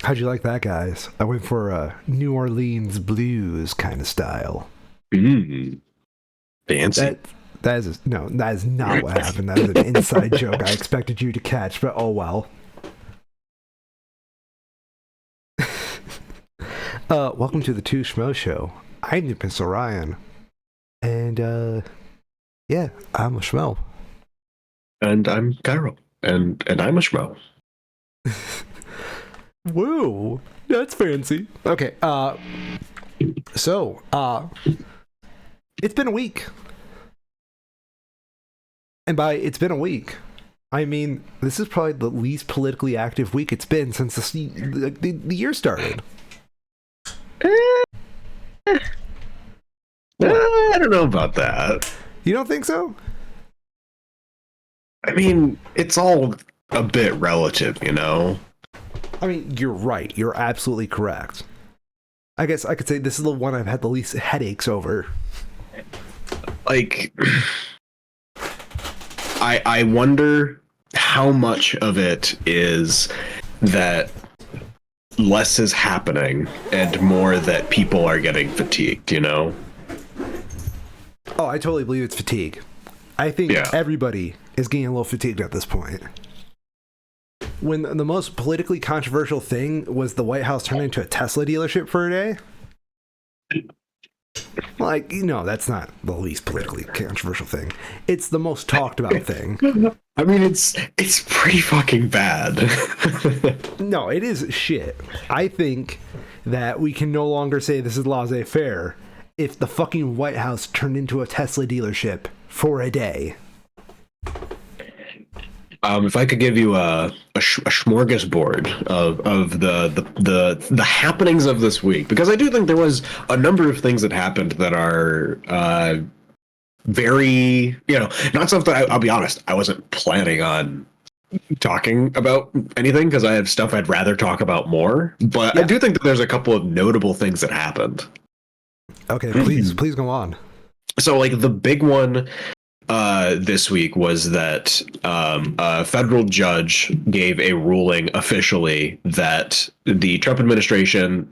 How'd you like that, guys? I went for a New Orleans blues kind of style. Mm, fancy. That is not what happened. That is an inside joke I expected you to catch, but oh well. Welcome to the Two Schmoes Show. I'm the Pistol Ryan. And yeah, I'm a Schmo. And I'm Cairo. And I'm a Schmo. Whoa, that's fancy. Okay, so it's been a week. And by it's been a week, I mean this is probably the least politically active week it's been since the year started. I don't know about that. You don't think so? I mean, it's all a bit relative, you know? I mean, you're right. You're absolutely correct. I guess I could say this is the one I've had the least headaches over. Like, I wonder how much of it is that less is happening and more that people are getting fatigued, you know? Oh, I totally believe it's fatigue. I think everybody is getting a little fatigued at this point. When the most politically controversial thing was the White House turning into a Tesla dealership for a day, like, you know, that's not the least politically controversial thing. It's the most talked about thing. I mean, it's pretty fucking bad. No, it is shit. I think that we can no longer say this is laissez-faire if the fucking White House turned into a Tesla dealership for a day. If I could give you a smorgasbord of the happenings of this week, because I do think there was a number of things that happened that are very, not stuff that I'll be honest, I wasn't planning on talking about anything because I have stuff I'd rather talk about more. But I do think that there's a couple of notable things that happened. Okay, please go on. So, like, the big one this week was that a federal judge gave a ruling officially that the Trump administration,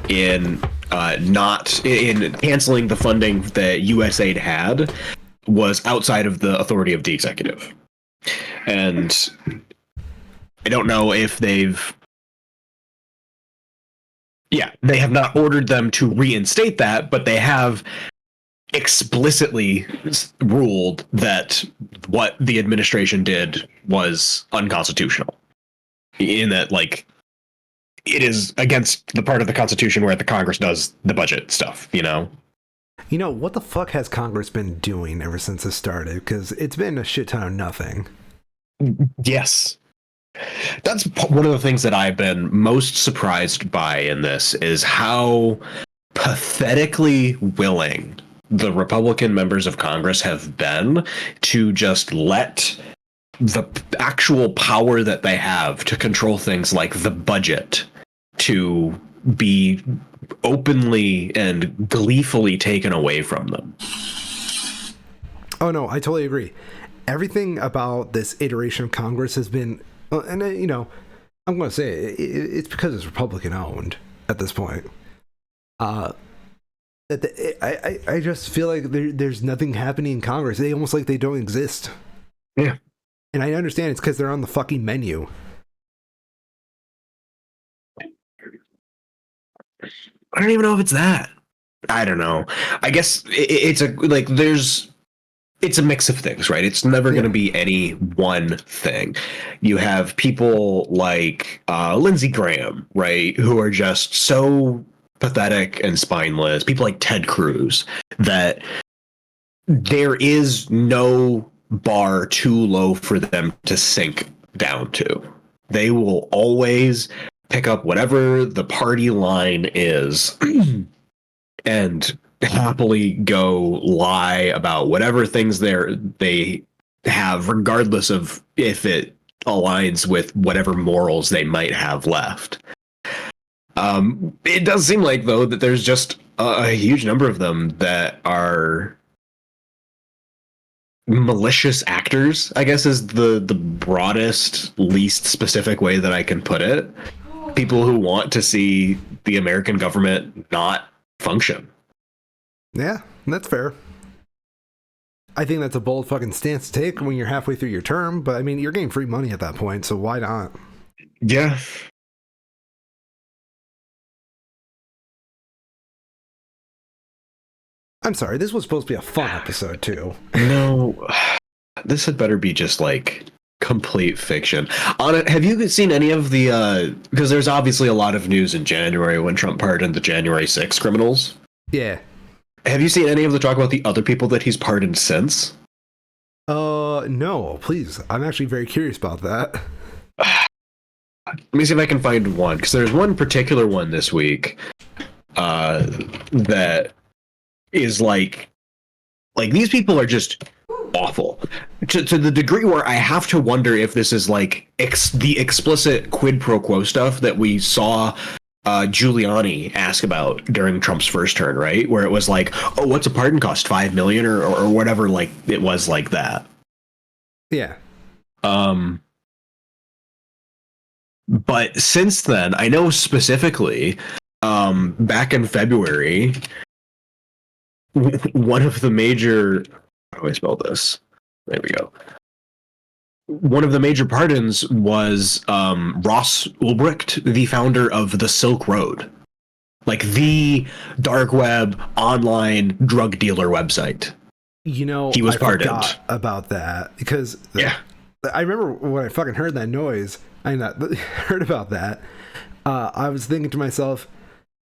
in canceling the funding that USAID had, was outside of the authority of the executive. And I don't know if they have not ordered them to reinstate that, but they have explicitly ruled that what the administration did was unconstitutional, in that, like, it is against the part of the Constitution where the Congress does the budget stuff, you know? You know, what the fuck has Congress been doing ever since this started? Because it's been a shit ton of nothing. Yes. That's one of the things that I've been most surprised by in this, is how pathetically willing the Republican members of Congress have been to just let the actual power that they have to control things like the budget to be openly and gleefully taken away from them. Oh no, I totally agree. Everything about this iteration of Congress has been, and I'm going to say it's because it's Republican owned at this point. I just feel like there's nothing happening in Congress. They almost like they don't exist. Yeah. And I understand it's because they're on the fucking menu. I don't even know if it's that. I don't know. I guess it's a mix of things, right? It's never going to be any one thing. You have people like Lindsey Graham, right, who are just so pathetic and spineless. People like Ted Cruz, that there is no bar too low for them to sink down to. They will always pick up whatever the party line is and happily go lie about whatever things they have, regardless of if it aligns with whatever morals they might have left. It does seem like, though, that there's just a huge number of them that are malicious actors, I guess, is the broadest, least specific way that I can put it. people who want to see the American government not function. Yeah, that's fair. I think that's a bold fucking stance to take when you're halfway through your term, but I mean, you're getting free money at that point, so why not? Yeah. I'm sorry, this was supposed to be a fun episode, too. No, this had better be just like complete fiction. Have you seen any of the, because there's obviously a lot of news in January when Trump pardoned the January 6th criminals. Yeah. Have you seen any of the talk about the other people that he's pardoned since? No, please. I'm actually very curious about that. Let me see if I can find one, because there's one particular one this week that is like these people are just awful to the degree where I have to wonder if this is like the explicit quid pro quo stuff that we saw Giuliani ask about during Trump's first term, right? Where it was like, oh, what's a pardon cost? $5 million or whatever, like it was like that. Yeah. But since then, I know specifically, back in February, one of the major, how do I spell this? There we go. One of the major pardons was Ross Ulbricht, the founder of the Silk Road, like the dark web online drug dealer website. You know, he was pardoned. Forgot about that because yeah, I remember when I fucking heard that noise. Heard about that. I was thinking to myself,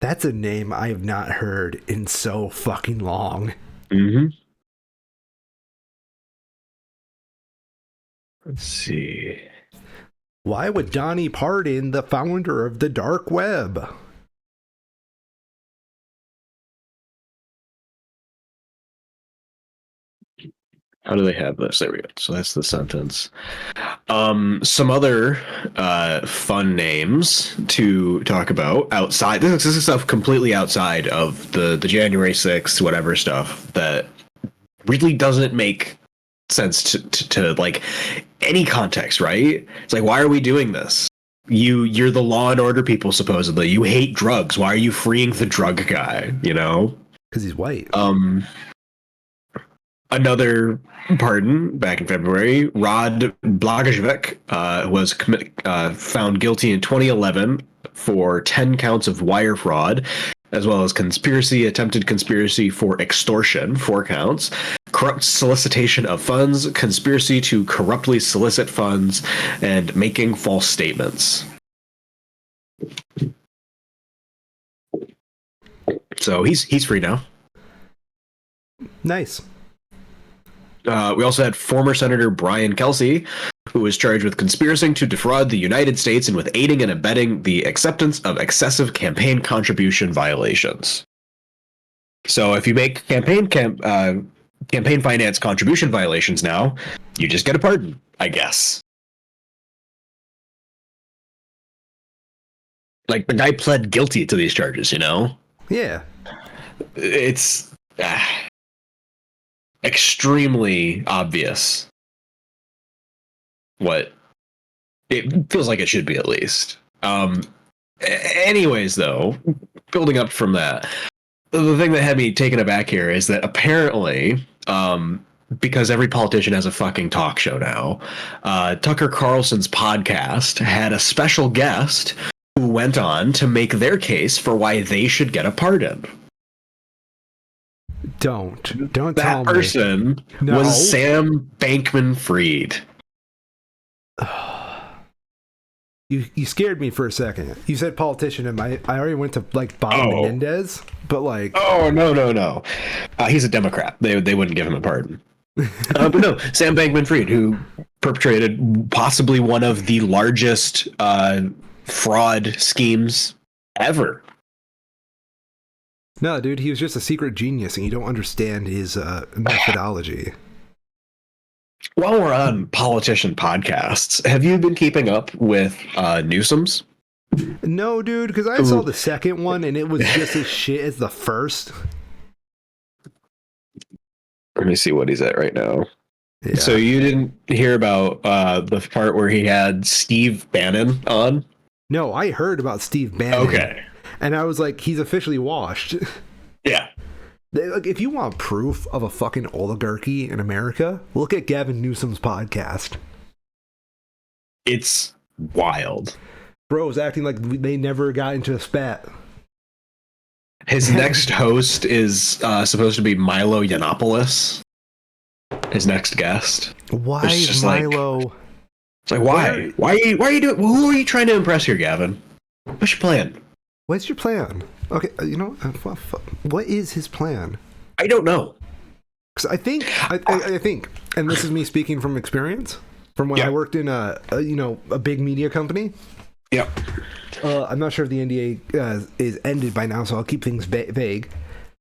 that's a name I have not heard in so fucking long. Mm-hmm. Let's see. Why would Donnie pardon the founder of the dark web? How do they have this? There we go. So that's the sentence. Some other fun names to talk about outside. This is stuff completely outside of the January 6th, whatever stuff that really doesn't make sense to like any context, right? It's like, why are we doing this? You're the law and order people, supposedly. You hate drugs. Why are you freeing the drug guy? You know? Because he's white. Another pardon back in February, Rod Blagojevich was found guilty in 2011 for 10 counts of wire fraud, as well as attempted conspiracy for extortion, 4 counts, corrupt solicitation of funds, conspiracy to corruptly solicit funds, and making false statements. So he's free now. Nice. We also had former Senator Brian Kelsey, who was charged with conspiring to defraud the United States and with aiding and abetting the acceptance of excessive campaign contribution violations. So if you make campaign finance contribution violations now, you just get a pardon, I guess. Like, the guy pled guilty to these charges, you know? Yeah. It's extremely obvious what it feels like it should be, at least. Anyways, though, building up from that, the thing that had me taken aback here is that apparently, because every politician has a fucking talk show now, Tucker Carlson's podcast had a special guest who went on to make their case for why they should get a pardon. Don't tell me. That person was Sam Bankman-Fried. You scared me for a second. You said politician, and I already went to like Bob Menendez, but like, oh no, he's a Democrat. They wouldn't give him a pardon. But no, Sam Bankman-Fried, who perpetrated possibly one of the largest fraud schemes ever. No, dude, he was just a secret genius, and you don't understand his methodology. While we're on politician podcasts, have you been keeping up with Newsom's? No, dude, because I saw the second one, and it was just as shit as the first. Let me see what he's at right now. Yeah. So you didn't hear about the part where he had Steve Bannon on? No, I heard about Steve Bannon. Okay. And I was like, he's officially washed. Yeah. Like, if you want proof of a fucking oligarchy in America, look at Gavin Newsom's podcast. It's wild. Bro is acting like they never got into a spat. His next host is supposed to be Milo Yiannopoulos. His next guest. Why is Milo? It's like, why? Why are you doing? Who are you trying to impress here, Gavin? What's your plan? What's your plan? Okay, you know, what is his plan? I don't know. Because I think, and this is me speaking from experience, from when I worked in a big media company. Yep. I'm not sure if the NDA is ended by now, so I'll keep things vague.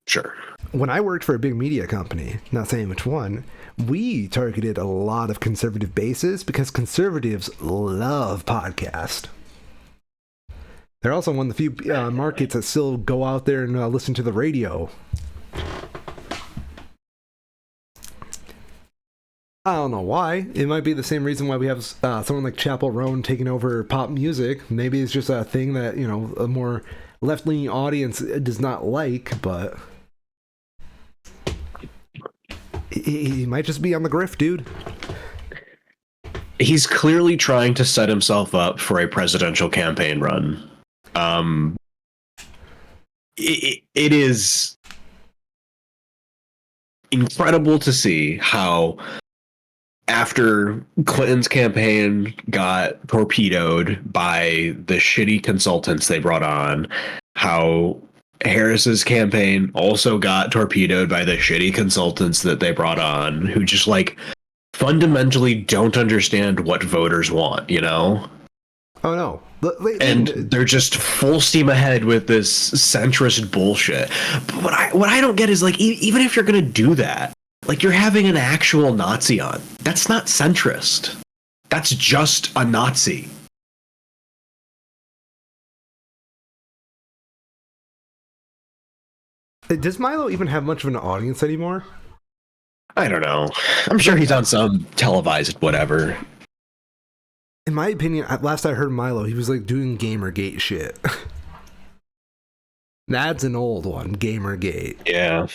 Sure. When I worked for a big media company, not saying which one, we targeted a lot of conservative bases because conservatives love podcasts. They're also one of the few markets that still go out there and listen to the radio. I don't know why. It might be the same reason why we have someone like Chappell Roan taking over pop music. Maybe it's just a thing that, you know, a more left-leaning audience does not like, but he might just be on the grift, dude. He's clearly trying to set himself up for a presidential campaign run. It is incredible to see how after Clinton's campaign got torpedoed by the shitty consultants they brought on, how Harris's campaign also got torpedoed by the shitty consultants that they brought on, who just like fundamentally don't understand what voters want, you know? Oh no. And they're just full steam ahead with this centrist bullshit. But what I don't get is, like, even if you're gonna do that, like, you're having an actual Nazi on. That's not centrist. That's just a Nazi. Does Milo even have much of an audience anymore? I don't know. I'm sure he's on some televised whatever. In my opinion, last I heard Milo, he was like doing Gamergate shit. That's an old one, Gamergate. Yeah.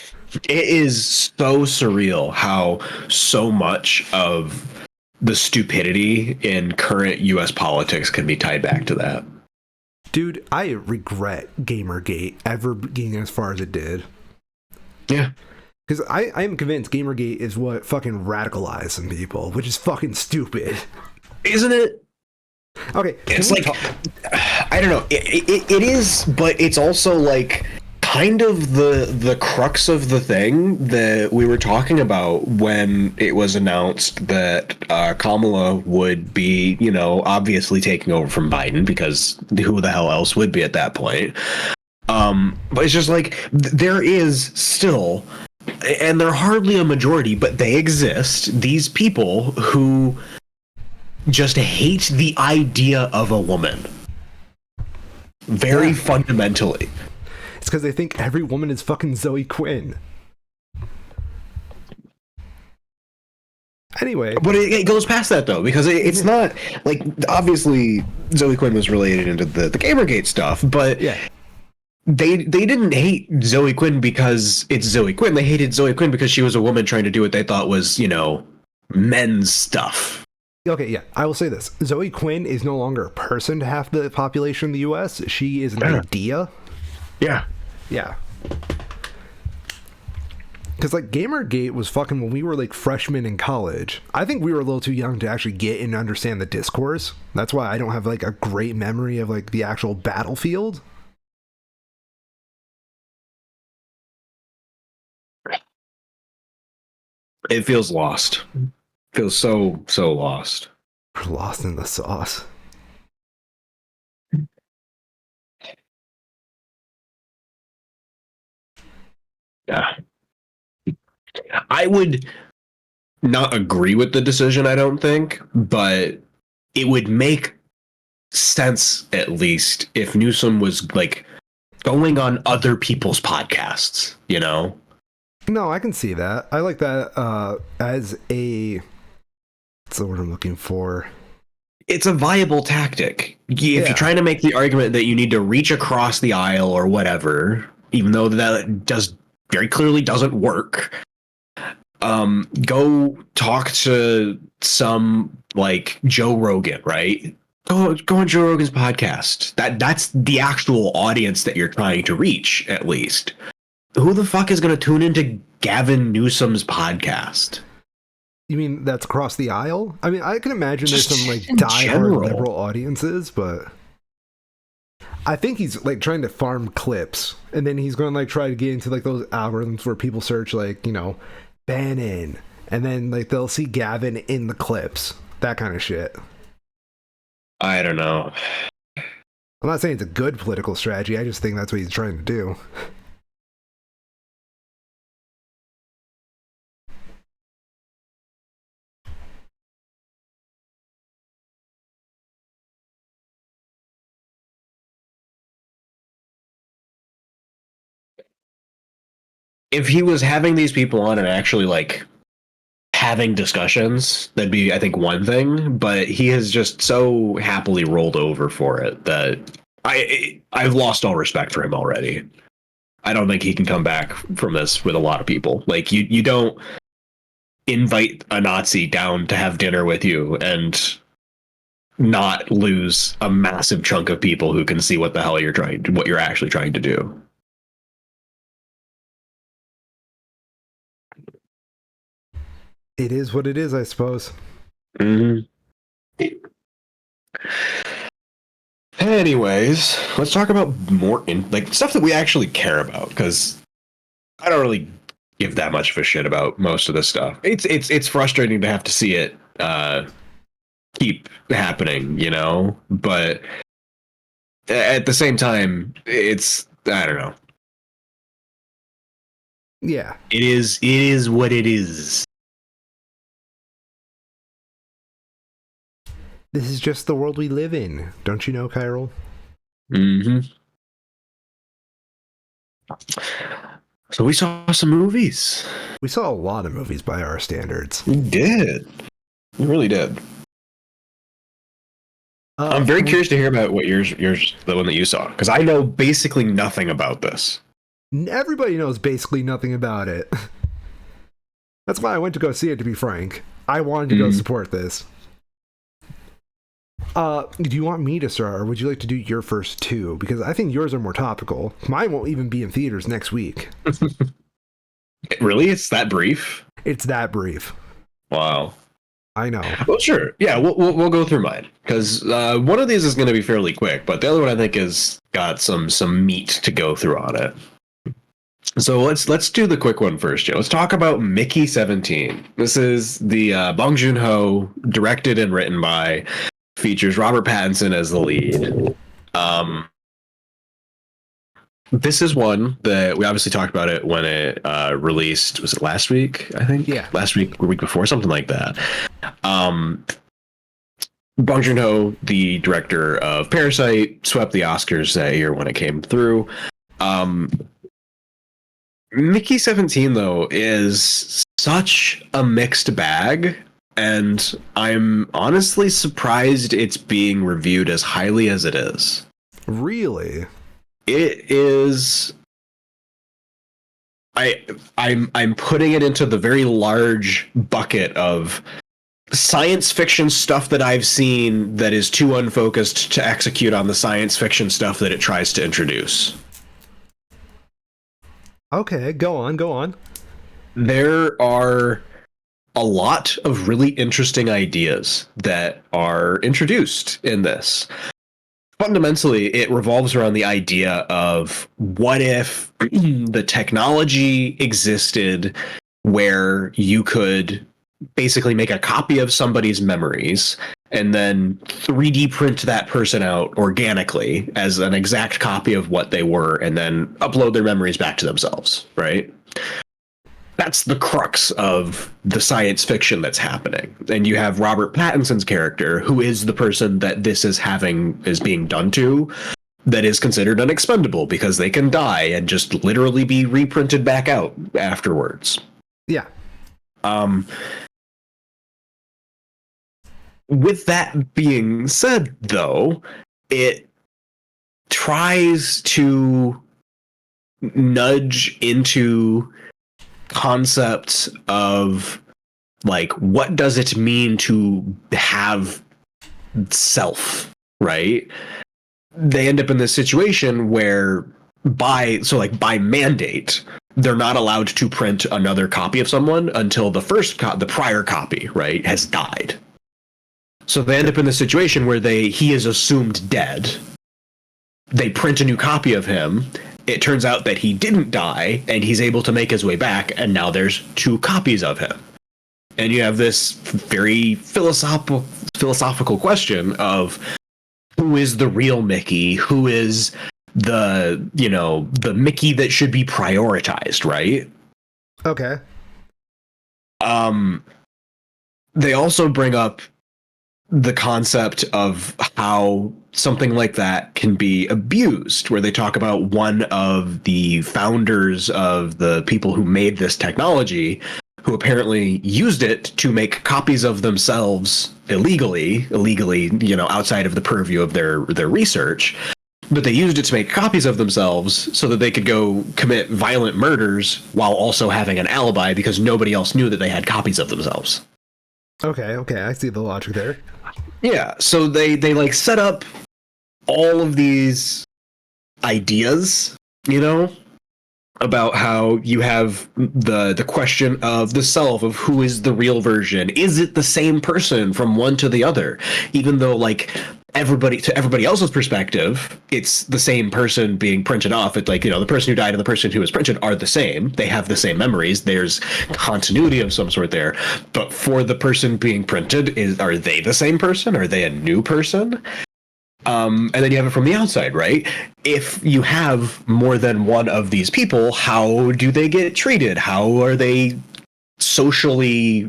It is so surreal how so much of the stupidity in current US politics can be tied back to that. Dude, I regret Gamergate ever getting as far as it did. Yeah. Because I am convinced Gamergate is what fucking radicalized some people, which is fucking stupid. Isn't it? Okay. It's like, I don't know. It is, but it's also like kind of the crux of the thing that we were talking about when it was announced that Kamala would be, you know, obviously taking over from Biden, because who the hell else would be at that point? But it's just like, there is still, and they're hardly a majority, but they exist, these people who just hate the idea of a woman. Very fundamentally. It's because they think every woman is fucking Zoe Quinn. Anyway. But it goes past that, though, because it's not, like, obviously Zoe Quinn was related into the Gamergate stuff, but yeah. They didn't hate Zoe Quinn because it's Zoe Quinn. They hated Zoe Quinn because she was a woman trying to do what they thought was, you know, men's stuff. Okay, yeah, I will say this. Zoe Quinn is no longer a person to half the population of the U.S. She is an idea. Yeah. Yeah. Because, like, Gamergate was fucking when we were, like, freshmen in college. I think we were a little too young to actually get and understand the discourse. That's why I don't have, like, a great memory of, like, the actual battlefield. It feels lost. Feels so lost. We're lost in the sauce. Yeah. I would not agree with the decision, I don't think, but it would make sense, at least, if Newsom was, like, going on other people's podcasts, you know? No, I can see that. I like that as a... What's the word I'm looking for? it's a viable tactic. If you're trying to make the argument that you need to reach across the aisle or whatever, even though that does very clearly doesn't work, go talk to some like Joe Rogan, right? Go on Joe Rogan's podcast. That's the actual audience that you're trying to reach, at least. Who the fuck is going to tune into Gavin Newsom's podcast? You mean that's across the aisle? I mean, I can imagine there's some like diehard liberal audiences, but I think he's like trying to farm clips, and then he's going to like try to get into like those algorithms where people search like, you know, Bannon, and then like they'll see Gavin in the clips, that kind of shit. I don't know. I'm not saying it's a good political strategy. I just think that's what he's trying to do. If he was having these people on and actually like having discussions, that'd be, I think, one thing. But he has just so happily rolled over for it that I've lost all respect for him already. I don't think he can come back from this with a lot of people. Like you don't invite a Nazi down to have dinner with you and not lose a massive chunk of people who can see what the hell what you're actually trying to do. It is what it is, I suppose. Mm-hmm. Anyways, let's talk about more like stuff that we actually care about, because I don't really give that much of a shit about most of this stuff. It's frustrating to have to see it keep happening, you know, but at the same time, it's, I don't know. Yeah. It is what it is. This is just the world we live in. Don't you know, Kyril? Mm-hmm. So we saw some movies. We saw a lot of movies by our standards. We did. We really did. I'm very curious to hear about what yours, the one that you saw, because I know basically nothing about this. Everybody knows basically nothing about it. That's why I went to go see it, to be frank. I wanted to go support this. Do you want me to start, or would you like to do your first two? Because I think yours are more topical. Mine won't even be in theaters next week. Really? It's that brief? It's that brief. Wow. I know. Well, sure. Yeah, we'll go through mine, because one of these is going to be fairly quick, but the other one I think has got some meat to go through on it. So let's do the quick one first, Joe. Let's talk about Mickey 17. This is the Bong Joon-ho, directed and written by, features Robert Pattinson as the lead. This is one that we obviously talked about it when it released. Was it last week? I think. Yeah. Last week or week before, something like that. Bong Joon-ho, the director of Parasite, swept the Oscars that year when it came through. Mickey 17, though, is such a mixed bag, and I'm honestly surprised it's being reviewed as highly as it is. Really? It is. I'm putting it into the very large bucket of science fiction stuff that I've seen that is too unfocused to execute on the science fiction stuff that it tries to introduce. Okay, go on. There are a lot of really interesting ideas that are introduced in this. Fundamentally, it revolves around the idea of what if the technology existed where you could basically make a copy of somebody's memories and then 3D print that person out organically as an exact copy of what they were and then upload their memories back to themselves, right? That's the crux of the science fiction that's happening. And you have Robert Pattinson's character, who is the person that this is being done to, that is considered unexpendable because they can die and just literally be reprinted back out afterwards. Yeah. With that being said, though, it tries to nudge into concepts of like, what does it mean to have self, right? They end up in this situation where by mandate, they're not allowed to print another copy of someone until the prior copy, right, has died. So they end up in this situation where he is assumed dead. They print a new copy of him. It turns out that he didn't die, and he's able to make his way back, and now there's 2 copies of him. And you have this very philosophical question of who is the real Mickey? Who is the Mickey that should be prioritized, right? Okay. They also bring up the concept of how something like that can be abused, where they talk about one of the founders of the people who made this technology, who apparently used it to make copies of themselves illegally, outside of the purview of their research. But they used it to make copies of themselves so that they could go commit violent murders while also having an alibi, because nobody else knew that they had copies of themselves. Okay, I see the logic there. Yeah, so they like set up all of these ideas, about how you have the question of the self, of who is the real version. Is it the same person from one to the other? Even though, like, everybody else's perspective, it's the same person being printed off. It's like, the person who died and the person who was printed are the same. They have the same memories. There's continuity of some sort there. But for the person being printed, are they the same person? Are they a new person? And then you have it from the outside, right? If you have more than one of these people, how do they get treated? How are they socially,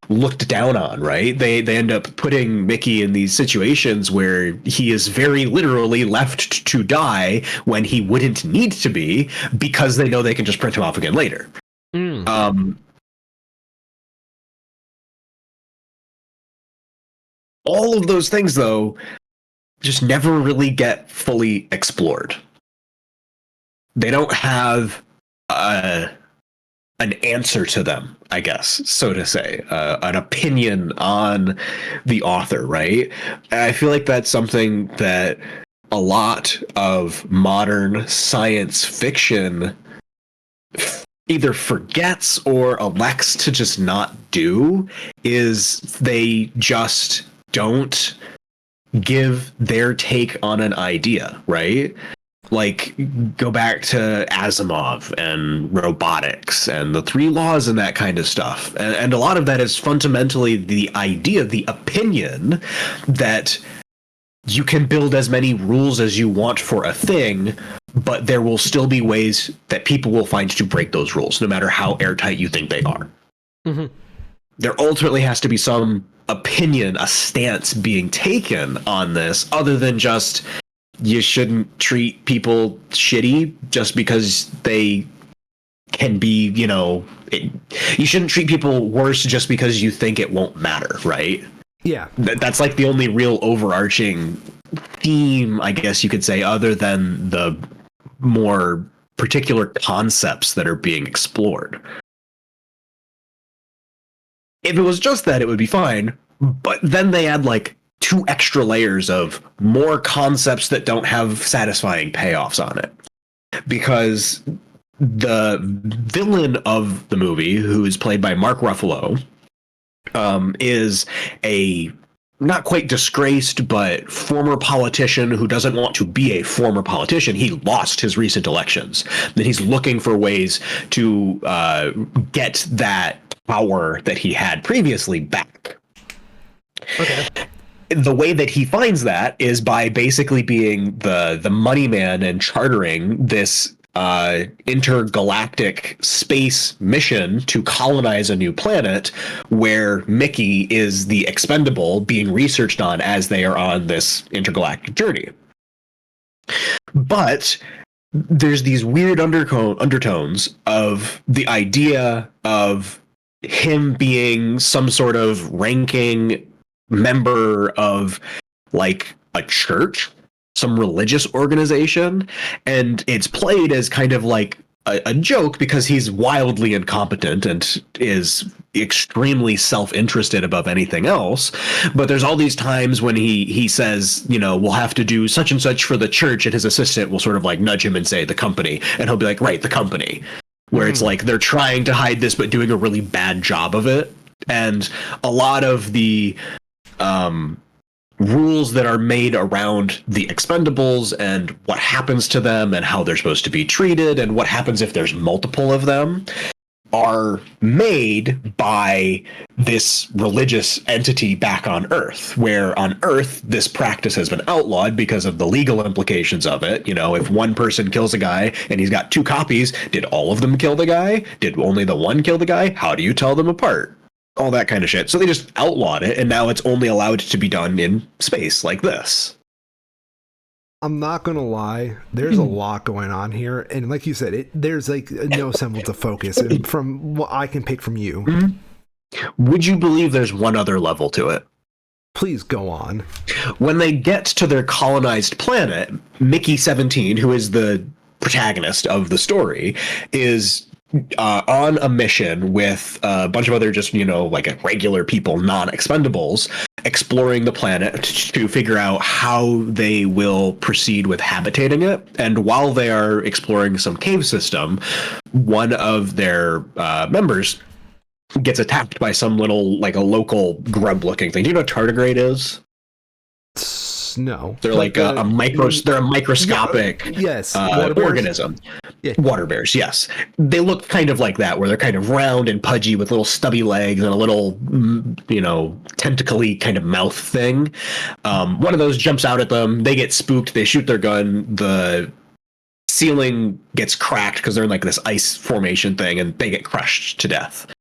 looked down on, right? They end up putting Mickey in these situations where he is very literally left to die when he wouldn't need to be, because they know they can just print him off again later. All of those things, though, just never really get fully explored. They don't have an answer to them, I guess, so to say, an opinion on the author, right? And I feel like that's something that a lot of modern science fiction either forgets or elects to just not do, is they just don't give their take on an idea, right? Like, go back to Asimov and robotics and the 3 laws and that kind of stuff. And a lot of that is fundamentally the idea, the opinion that you can build as many rules as you want for a thing, but there will still be ways that people will find to break those rules, no matter how airtight you think they are. Mm-hmm. There ultimately has to be some opinion, a stance being taken on this, other than just, you shouldn't treat people shitty just because they can be, you shouldn't treat people worse just because you think it won't matter, right? Yeah. That's like the only real overarching theme, I guess you could say, other than the more particular concepts that are being explored. If it was just that, it would be fine. But then they add like 2 extra layers of more concepts that don't have satisfying payoffs on it. Because the villain of the movie, who is played by Mark Ruffalo, is a not quite disgraced, but former politician who doesn't want to be a former politician. He lost his recent elections. Then he's looking for ways to get that power that he had previously back. Okay. The way that he finds that is by basically being the money man and chartering this intergalactic space mission to colonize a new planet, where Mickey is the expendable being researched on as they are on this intergalactic journey. But there's these weird undertones of the idea of him being some sort of ranking member of like a church, some religious organization, and it's played as kind of like a joke because he's wildly incompetent and is extremely self-interested above anything else. But there's all these times when he says, you know, we'll have to do such and such for the church, and his assistant will sort of like nudge him and say the company, and he'll be like, right, the company, where it's like they're trying to hide this but doing a really bad job of it. And a lot of the rules that are made around the Expendables and what happens to them and how they're supposed to be treated and what happens if there's multiple of them are made by this religious entity back on Earth, where on Earth this practice has been outlawed because of the legal implications of it. You know, if one person kills a guy and he's got 2 copies, did all of them kill the guy? Did only the one kill the guy? How do you tell them apart? All that kind of shit. So they just outlawed it, and now it's only allowed to be done in space like this. I'm not gonna lie, there's a lot going on here, and like you said, there's like no semblance of focus from what I can pick from you. Would you believe there's one other level to it? Please go on. When they get to their colonized planet, Mickey 17, who is the protagonist of the story, is on a mission with a bunch of other just, you know, like regular people, non-expendables, exploring the planet to figure out how they will proceed with habitating it. And while they are exploring some cave system, one of their members gets attacked by some little, like a local grub-looking thing. Do you know what tardigrade is? No, they're like they're a microscopic organism. Yeah. Water bears, yes. They look kind of like that, where they're kind of round and pudgy with little stubby legs and a little, you know, tentacly kind of mouth thing. One of those jumps out at them. They get spooked. They shoot their gun. The ceiling gets cracked because they're in like this ice formation thing, and they get crushed to death.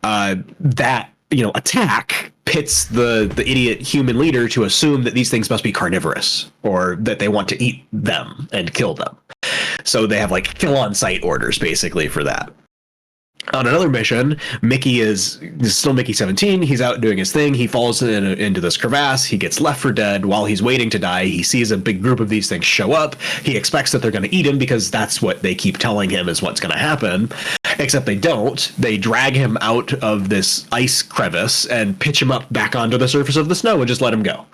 That, you know, attack pits the idiot human leader to assume that these things must be carnivorous, or that they want to eat them and kill them. So they have like kill on sight orders basically for that. On another mission, Mickey is still Mickey 17. He's out doing his thing. He falls into this crevasse. He gets left for dead. While he's waiting to die, he sees a big group of these things show up. He expects that they're going to eat him because that's what they keep telling him is what's going to happen. Except they don't. They drag him out of this ice crevice and pitch him up back onto the surface of the snow and just let him go.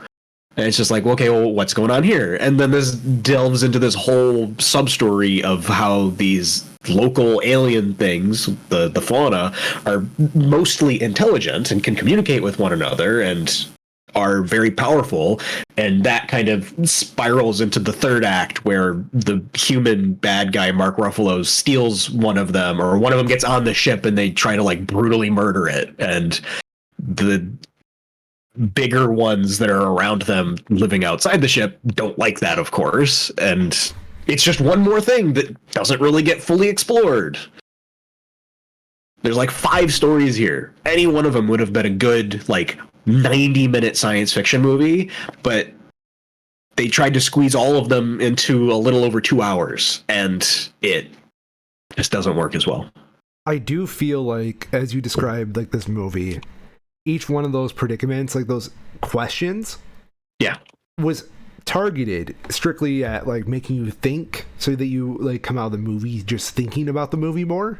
And it's just like, okay, well, what's going on here? And then this delves into this whole sub-story of how these local alien things, the fauna, are mostly intelligent and can communicate with one another and are very powerful. And that kind of spirals into the third act, where the human bad guy, Mark Ruffalo, steals one of them, or one of them gets on the ship and they try to like brutally murder it. And the bigger ones that are around them living outside the ship don't like that, of course, and it's just one more thing that doesn't really get fully explored. There's like 5 stories here. Any one of them would have been a good like 90-minute science fiction movie, but they tried to squeeze all of them into a little over 2 hours, and it just doesn't work as well. I do feel like, as you described, like this movie, each one of those predicaments, like those questions, was targeted strictly at like making you think, so that you like come out of the movie just thinking about the movie more.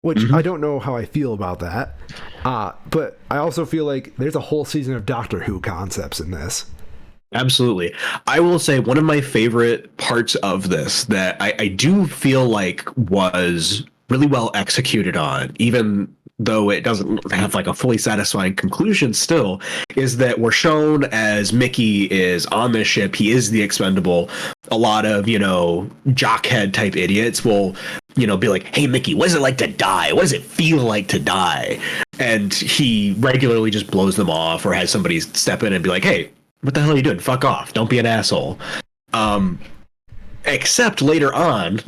Which I don't know how I feel about that. But I also feel like there's a whole season of Doctor Who concepts in this. Absolutely. I will say one of my favorite parts of this that I do feel like was really well executed on, even though it doesn't have like a fully satisfying conclusion still, is that we're shown as Mickey is on this ship. He is the expendable. A lot of, you know, jockhead type idiots will, you know, be like, hey, Mickey, what is it like to die? What does it feel like to die? And he regularly just blows them off, or has somebody step in and be like, hey, what the hell are you doing? Fuck off. Don't be an asshole. Except later on,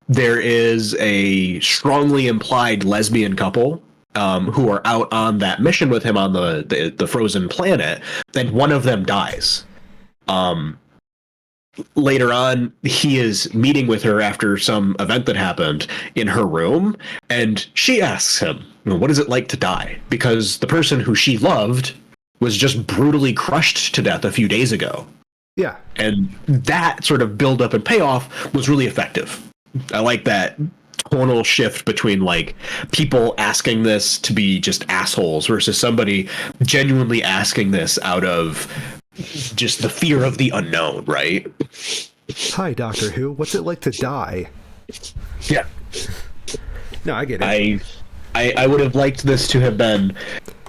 there is a strongly implied lesbian couple who are out on that mission with him on the frozen planet, and one of them dies. Later on, he is meeting with her after some event that happened in her room, and she asks him, what is it like to die? Because the person who she loved was just brutally crushed to death a few days ago. Yeah. And that sort of build up and payoff was really effective. I like that tonal shift between like people asking this to be just assholes versus somebody genuinely asking this out of just the fear of the unknown, right? Hi, Doctor Who. What's it like to die? Yeah. No, I get it. I would have liked this to have been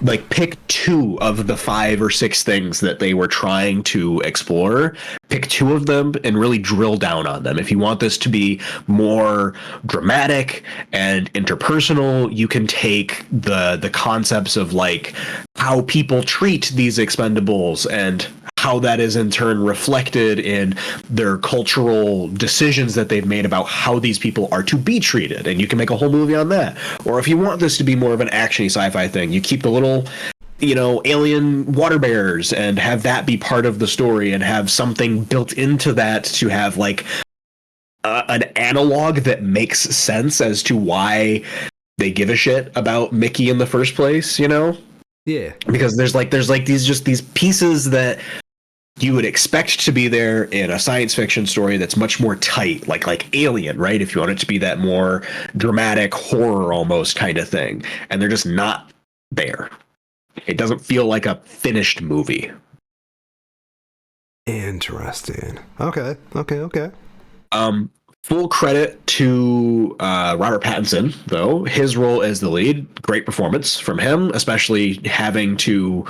like pick 2 of the 5 or 6 things that they were trying to explore. Pick 2 of them and really drill down on them. If you want this to be more dramatic and interpersonal, you can take the concepts of like how people treat these expendables and how that is in turn reflected in their cultural decisions that they've made about how these people are to be treated. And you can make a whole movie on that. Or if you want this to be more of an action-y sci-fi thing, you keep the little, alien water bears and have that be part of the story and have something built into that to have like an analog that makes sense as to why they give a shit about Mickey in the first place, Yeah. Because there's these pieces that you would expect to be there in a science fiction story that's much more tight, like Alien, right? If you want it to be that more dramatic horror almost kind of thing. And they're just not there. It doesn't feel like a finished movie. Interesting. Okay. Full credit to Robert Pattinson, though. His role as the lead, great performance from him, especially having to...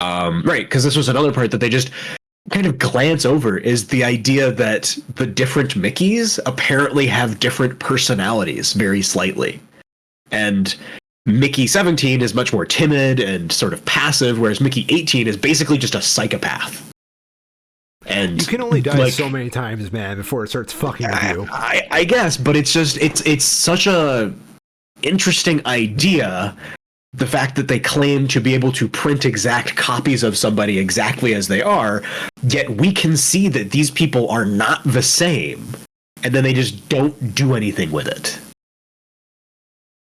right, because this was another part that they just kind of glance over, is the idea that the different Mickeys apparently have different personalities very slightly. And Mickey 17 is much more timid and sort of passive, whereas Mickey 18 is basically just a psychopath. And you can only die so many times, man, before it starts fucking with you. I guess, but it's just it's such a interesting idea. The fact that they claim to be able to print exact copies of somebody exactly as they are, yet we can see that these people are not the same, and then they just don't do anything with it.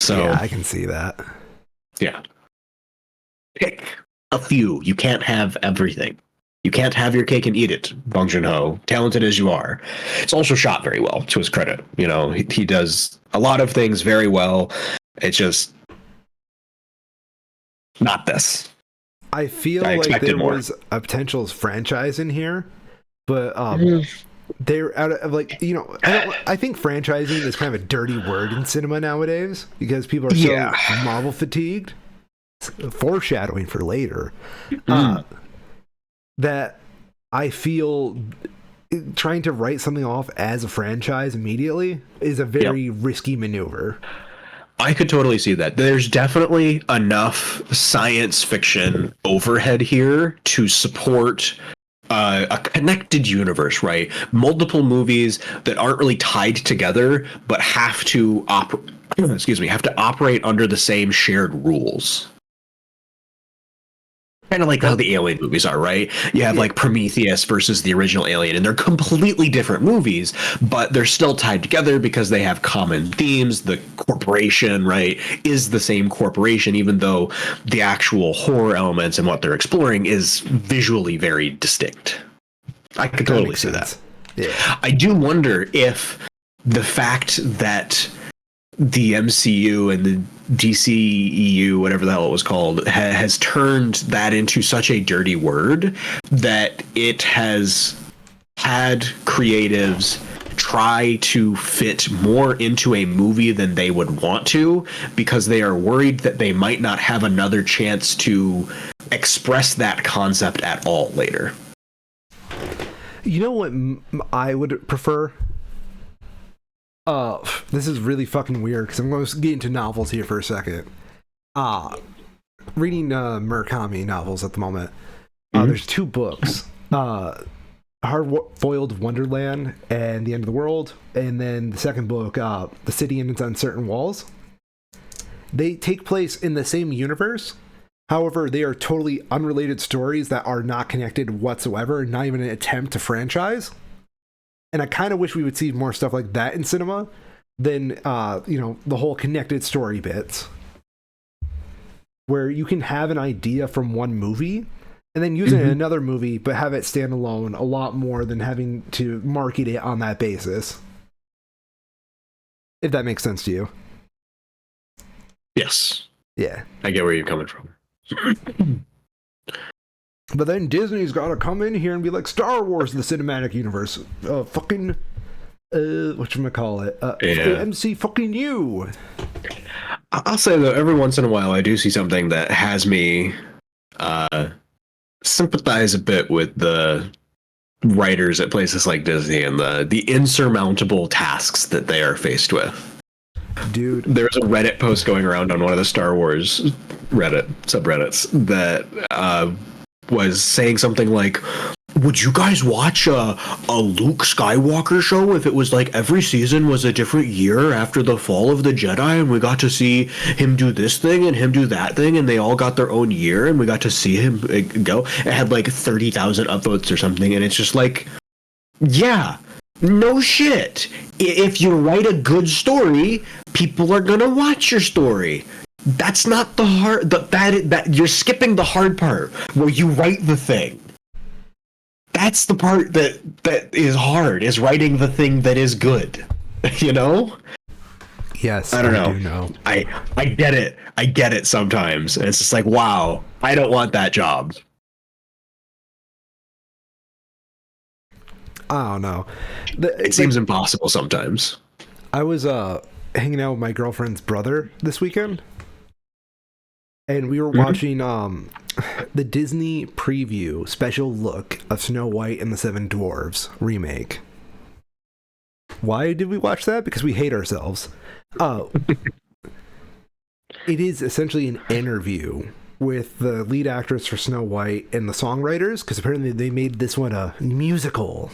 So yeah, I can see that. Yeah. Pick a few. You can't have everything. You can't have your cake and eat it, Bong Joon-ho, talented as you are. It's also shot very well, to his credit. He does a lot of things very well. It's just not this. I feel like there was a potential franchise in here, but they're out of I think franchising is kind of a dirty word in cinema nowadays because people are so Marvel fatigued. Foreshadowing for later. That I feel trying to write something off as a franchise immediately is a very risky maneuver. I could totally see that. There's definitely enough science fiction overhead here to support a connected universe, right? Multiple movies that aren't really tied together, but have to operate under the same shared rules. Kind of like how the Alien movies are, right? You have like Prometheus versus the original Alien, and they're completely different movies, but they're still tied together because they have common themes. The corporation, right, is the same corporation, even though the actual horror elements and what they're exploring is visually very distinct. I could totally see that. Yeah. I do wonder if the fact that the MCU and the DCEU, whatever the hell it was called, has turned that into such a dirty word that it has had creatives try to fit more into a movie than they would want to because they are worried that they might not have another chance to express that concept at all later. You know what I would prefer? This is really fucking weird because I'm going to get into novels here for a second. Reading Murakami novels at the moment. There's 2 books. Hard-Boiled Wonderland and The End of the World. And then the second book, The City and Its Uncertain Walls. They take place in the same universe. However, they are totally unrelated stories that are not connected whatsoever, not even an attempt to franchise. And I kind of wish we would see more stuff like that in cinema than, the whole connected story bits. where you can have an idea from one movie and then use it in another movie, but have it stand alone a lot more than having to market it on that basis. If that makes sense to you. Yes. Yeah. I get where you're coming from. But then Disney's got to come in here and be like, Star Wars, the cinematic universe. Whatchamacallit? MC fucking you. I'll say, though, every once in a while I do see something that has me sympathize a bit with the writers at places like Disney and the insurmountable tasks that they are faced with. Dude, there's a Reddit post going around on one of the Star Wars Reddit subreddits that was saying something like, would you guys watch a Luke Skywalker show if it was like every season was a different year after the fall of the Jedi and we got to see him do this thing and him do that thing and they all got their own year and we got to see him go? It had like 30,000 upvotes or something, and it's just like, yeah, no shit. If you write a good story, people are gonna watch your story. That's not the hard. That you're skipping the hard part where you write the thing. That's the part that is hard. Is writing the thing that is good. You know? Yes, I don't know. I do know. I get it. I get it sometimes. And it's just like, wow, I don't want that job. I don't know. It seems impossible sometimes. I was hanging out with my girlfriend's brother this weekend, and we were watching the Disney preview special look of Snow White and the Seven Dwarves remake. Why did we watch that? Because we hate ourselves. It is essentially an interview with the lead actress for Snow White and the songwriters, because apparently they made this one a musical.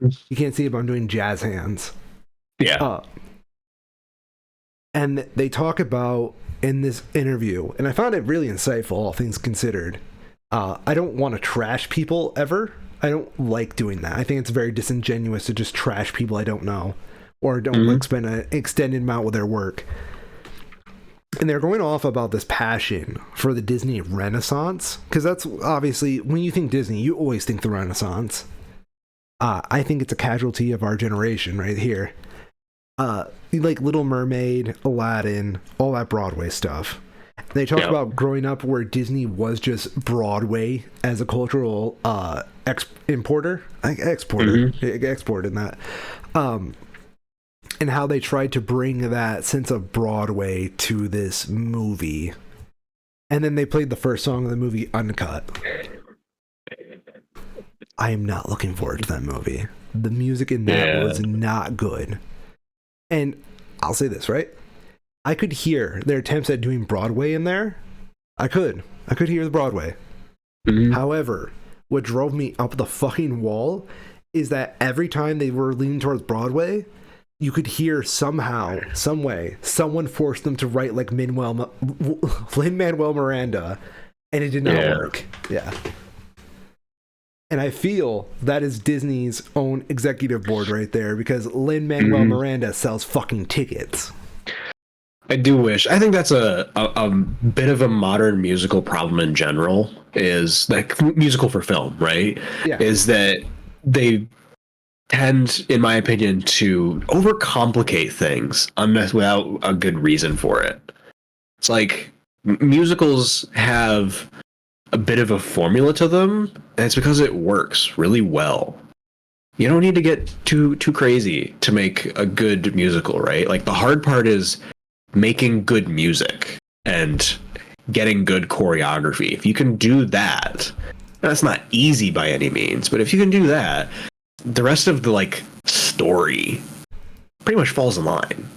You can't see it, but I'm doing jazz hands. Yeah. And they talk about in this interview, and I found it really insightful, all things considered. I don't want to trash people ever. I don't like doing that. I think it's very disingenuous to just trash people I don't know or don't like spend an extended amount with their work. And they're going off about this passion for the Disney Renaissance, because that's obviously, when you think Disney, you always think the Renaissance. I think it's a casualty of our generation right here. Like Little Mermaid, Aladdin, all that Broadway stuff. They talk about growing up where Disney was just Broadway as a cultural exported that. And how they tried to bring that sense of Broadway to this movie. And then they played the first song of the movie uncut. I am not looking forward to that movie. The music in that was not good. And I'll say this, right? I could hear their attempts at doing Broadway in there. I could hear the Broadway. However, what drove me up the fucking wall is that every time they were leaning towards Broadway, you could hear somehow, some way, someone forced them to write like Lin-Manuel Miranda, and it did not work. Yeah. And I feel that is Disney's own executive board right there, because Lin-Manuel Miranda sells fucking tickets. I do wish. I think that's a bit of a modern musical problem in general, is like musical for film, right? Yeah. Is that they tend, in my opinion, to overcomplicate things without a good reason for it. It's like musicals have a bit of a formula to them, and it's because it works really well. You don't need to get too crazy to make a good musical, right? Like the hard part is making good music and getting good choreography. If you can do that, that's not easy by any means, but if you can do that, the rest of the like story pretty much falls in line.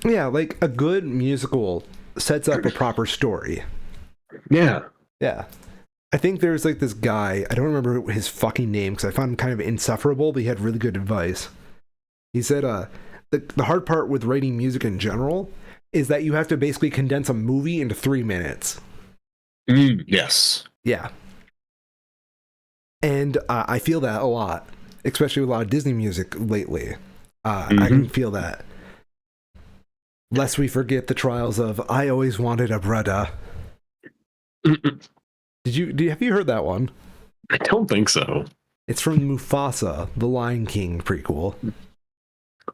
Yeah, like a good musical sets up a proper story. Yeah. I think there's like this guy, I don't remember his fucking name because I found him kind of insufferable, but he had really good advice. He said, the hard part with writing music in general is that you have to basically condense a movie into 3 minutes. Yes. Yeah. And I feel that a lot, especially with a lot of Disney music lately. I can feel that. Lest we forget the trials of I Always Wanted a Brother. Have you heard that one? I don't think so. It's from Mufasa, the Lion King prequel.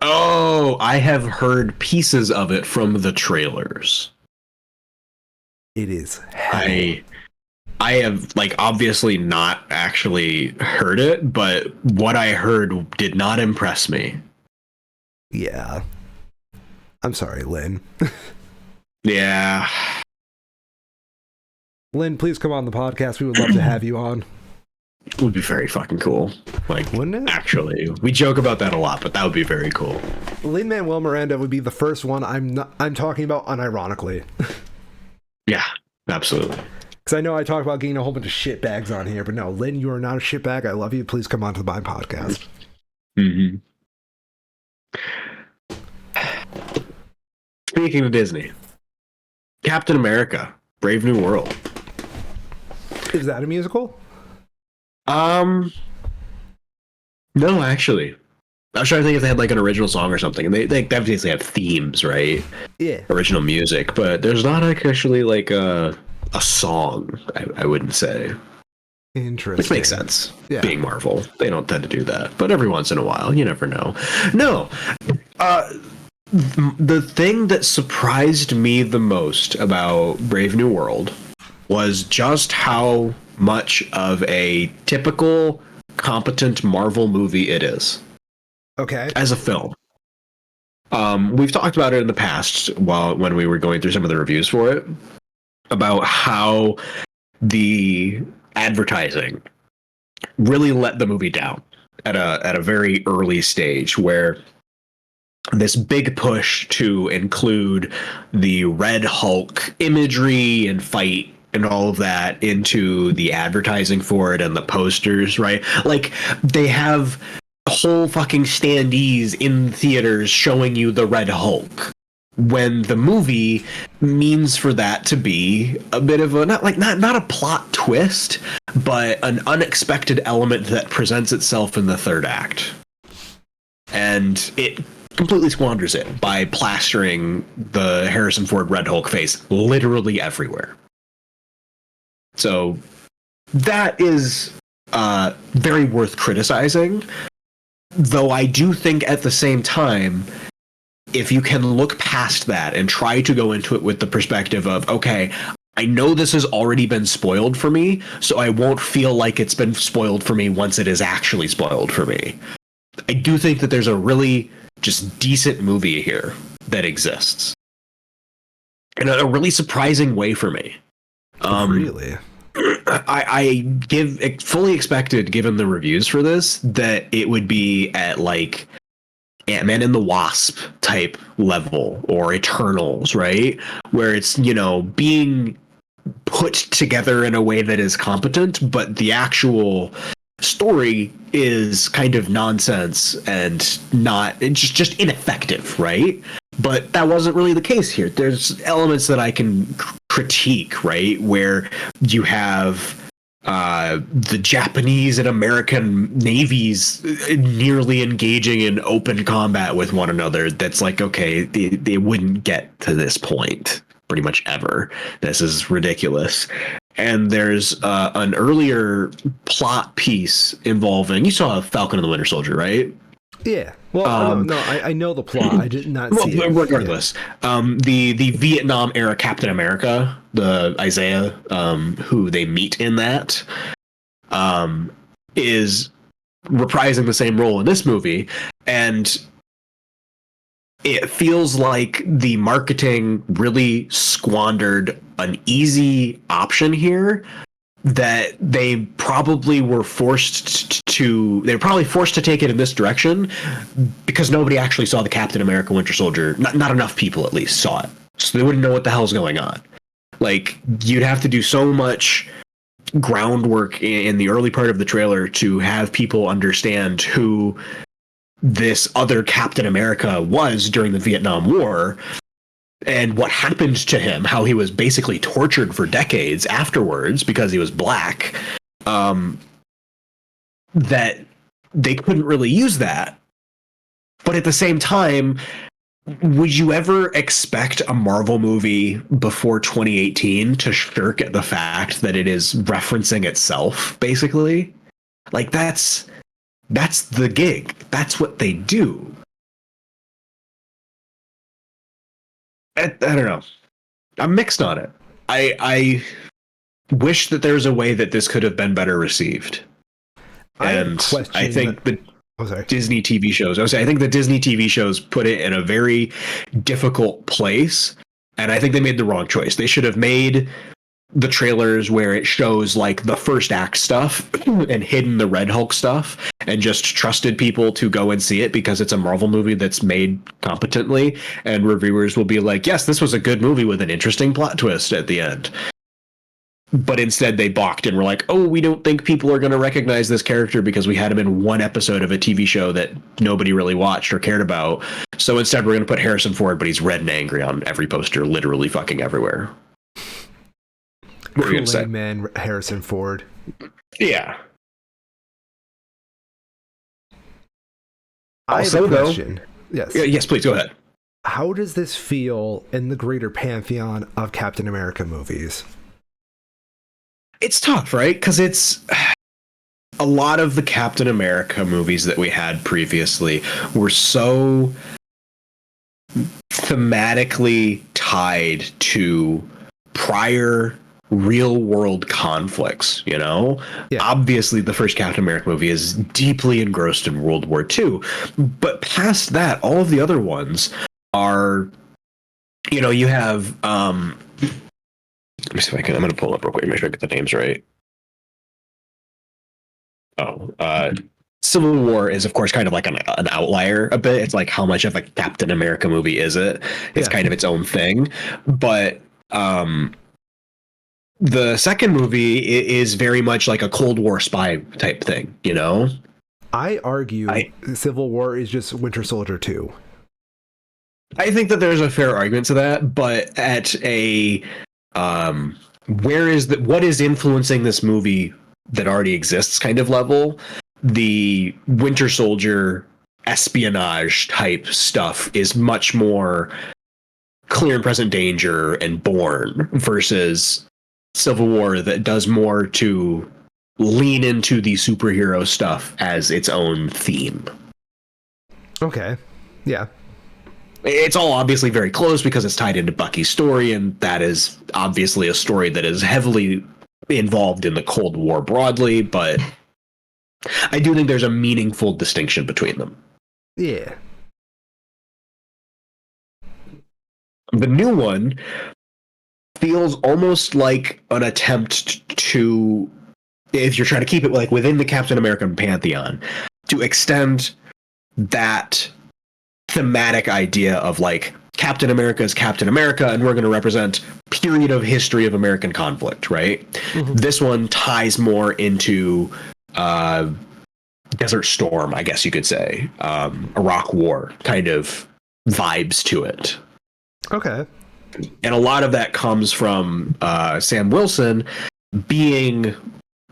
Oh, I have heard pieces of it from the trailers. It is hell. I have, like, obviously not actually heard it, but what I heard did not impress me. Yeah. I'm sorry, Lynn. Yeah. Lynn, please come on the podcast. We would love to have you on. It would be very fucking cool. Like, wouldn't it? Actually, we joke about that a lot, but that would be very cool. Lin-Manuel Miranda would be the first one I'm talking about unironically. Yeah, absolutely. Because I know I talk about getting a whole bunch of shitbags on here, but no, Lynn, you are not a shitbag. I love you. Please come on to my podcast. Mm-hmm. Speaking of Disney, Captain America, Brave New World. Is that a musical? No, actually. I was trying to think if they had like an original song or something. And they obviously have themes, right? Yeah. Original music, but there's not actually like a song, I wouldn't say. Interesting. Which makes sense. Yeah. Being Marvel, they don't tend to do that. But every once in a while, you never know. No. The thing that surprised me the most about Brave New World was just how much of a typical, competent Marvel movie it is. Okay. As a film. We've talked about it in the past when we were going through some of the reviews for it, about how the advertising really let the movie down at a very early stage, where this big push to include the Red Hulk imagery and fight and all of that into the advertising for it and the posters, right? Like, they have whole fucking standees in theaters showing you the Red Hulk, when the movie means for that to be a bit of a not a plot twist, but an unexpected element that presents itself in the third act. And it completely squanders it by plastering the Harrison Ford Red Hulk face literally everywhere. So that is very worth criticizing, though I do think at the same time, if you can look past that and try to go into it with the perspective of, okay, I know this has already been spoiled for me, so I won't feel like it's been spoiled for me once it is actually spoiled for me. I do think that there's a really just decent movie here that exists in a really surprising way for me. Really? I fully expected, given the reviews for this, that it would be at like Ant-Man and the Wasp type level, or Eternals, right? Where it's, being put together in a way that is competent, but the actual story is kind of nonsense and it's just ineffective, right? But that wasn't really the case here. There's elements that I can critique, right? Where you have the Japanese and American navies nearly engaging in open combat with one another. That's like, okay, they wouldn't get to this point pretty much ever. This is ridiculous. And there's an earlier plot piece involving, you saw Falcon and the Winter Soldier, right? Yeah. Well, I know the plot. I did not see it. Regardless, the Vietnam era Captain America, the Isaiah, who they meet in that, is reprising the same role in this movie, and it feels like the marketing really squandered an easy option here that they probably were forced to take it in this direction, because nobody actually saw the Captain America Winter Soldier. Not enough people, at least, saw it. So they wouldn't know what the hell's going on. Like, you'd have to do so much groundwork in the early part of the trailer to have people understand who this other Captain America was during the Vietnam War, and what happened to him, how he was basically tortured for decades afterwards because he was black, that they couldn't really use that. But at the same time, would you ever expect a Marvel movie before 2018 to shirk at the fact that it is referencing itself, basically? Like that's the gig. That's what they do. I don't know. I'm mixed on it. I wish that there's a way that this could have been better received. And I think the Disney TV shows, I think the Disney TV shows put it in a very difficult place. And I think they made the wrong choice. They should have made the trailers where it shows like the first act stuff and hidden the Red Hulk stuff and just trusted people to go and see it because it's a Marvel movie that's made competently, and reviewers will be like, yes, this was a good movie with an interesting plot twist at the end. But instead they balked and were like, oh, we don't think people are going to recognize this character because we had him in one episode of a TV show that nobody really watched or cared about. So instead we're going to put Harrison Ford, but he's red and angry on every poster, literally fucking everywhere. Kool-Aid Man Harrison Ford. Yeah. I have a question. Yes, please, go ahead. How does this feel in the greater pantheon of Captain America movies? It's tough, right? Because it's a lot of the Captain America movies that we had previously were so thematically tied to prior real world conflicts, you know? Yeah. Obviously, the first Captain America movie is deeply engrossed in World War II. But past that, all of the other ones are, you know, you have, let me see if I'm going to pull up real quick, make sure I get the names right. Civil War is, of course, kind of like an outlier a bit. It's like, how much of a Captain America movie is it? It's kind of its own thing. But, the second movie is very much like a Cold War spy type thing, you know? I argue Civil War is just Winter Soldier 2. I think that there's a fair argument to that, but at a what is influencing this movie that already exists kind of level, the Winter Soldier espionage type stuff is much more clear and present danger and Bourne versus Civil War that does more to lean into the superhero stuff as its own theme. Okay. Yeah. It's all obviously very close because it's tied into Bucky's story, and that is obviously a story that is heavily involved in the Cold War broadly, but I do think there's a meaningful distinction between them. Yeah. The new one feels almost like an attempt to, if you're trying to keep it like within the Captain American pantheon, to extend that thematic idea of like Captain America is Captain America and we're going to represent period of history of American conflict, right? Mm-hmm. This one ties more into Desert Storm, I guess you could say, Iraq War kind of vibes to it. Okay. And a lot of that comes from Sam Wilson being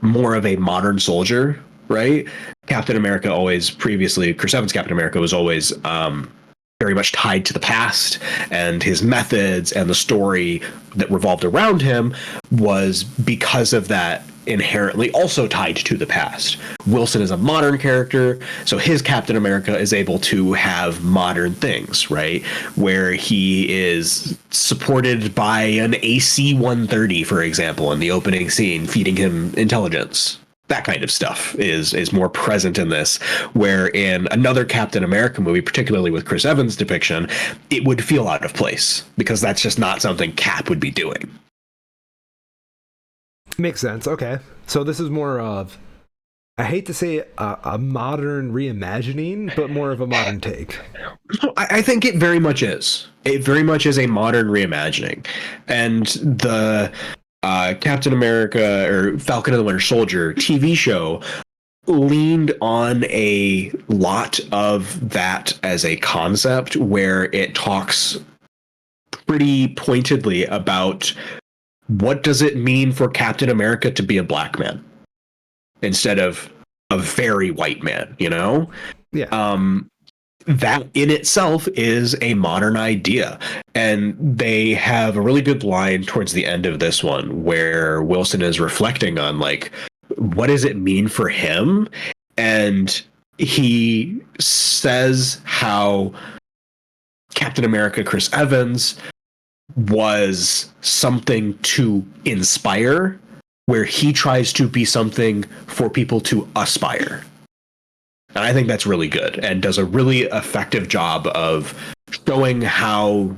more of a modern soldier, right? Captain America always previously, Chris Evans' Captain America was always very much tied to the past, and his methods and the story that revolved around him was because of that inherently also tied to the past. Wilson is a modern character, so his Captain America is able to have modern things, right? Where he is supported by an AC-130, for example, in the opening scene, feeding him intelligence. That kind of stuff is more present in this, where in another Captain America movie, particularly with Chris Evans' depiction, it would feel out of place because that's just not something Cap would be doing. Makes sense. Okay. So this is more of, I hate to say a modern reimagining, but more of a modern take. I think it very much is. It very much is a modern reimagining. And the Captain America or Falcon and the Winter Soldier TV show leaned on a lot of that as a concept, where it talks pretty pointedly about what does it mean for Captain America to be a black man instead of a very white man, you know? Yeah. that in itself is a modern idea. And they have a really good line towards the end of this one where Wilson is reflecting on, like, what does it mean for him? And he says how Captain America Chris Evans was something to inspire, where he tries to be something for people to aspire. And I think that's really good and does a really effective job of showing how,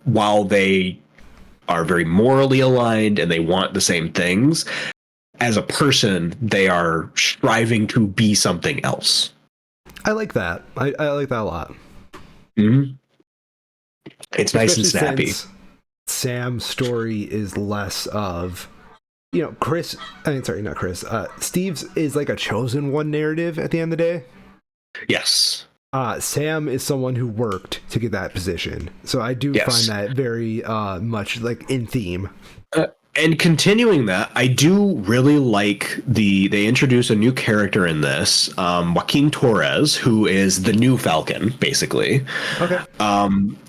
while they are very morally aligned and they want the same things, as a person, they are striving to be something else. I like that. I like that a lot. Mm-hmm. It's nice and snappy. Sam's story is less of, you know, Steve's is like a chosen one narrative at the end of the day. Yes. Sam is someone who worked to get that position. So I do find that very much like in theme. And continuing that, I do really like they introduce a new character in this, Joaquin Torres, who is the new Falcon, basically. Okay.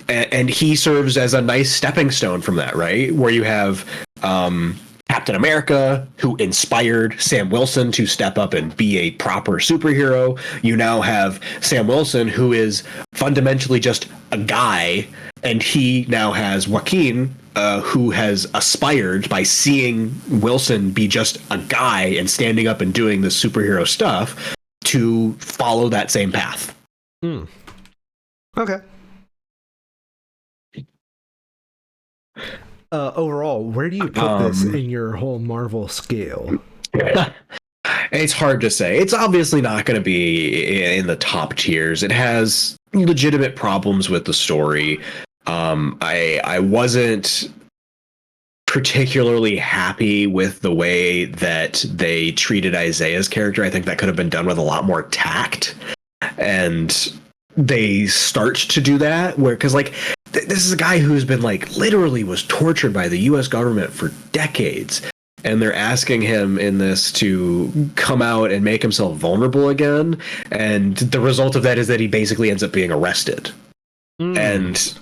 And he serves as a nice stepping stone from that, right? Where you have Captain America, who inspired Sam Wilson to step up and be a proper superhero. You now have Sam Wilson, who is fundamentally just a guy, and he now has Joaquin, who has aspired by seeing Wilson be just a guy and standing up and doing the superhero stuff to follow that same path. Okay. Overall, where do you put this in your whole Marvel scale? It's hard to say. It's obviously not going to be in the top tiers. It has legitimate problems with the story. I wasn't particularly happy with the way that they treated Isaiah's character. I think that could have been done with a lot more tact. And they start to do that because, like, this is a guy who's been, like, literally was tortured by the US government for decades. And they're asking him in this to come out and make himself vulnerable again. And the result of that is that he basically ends up being arrested. And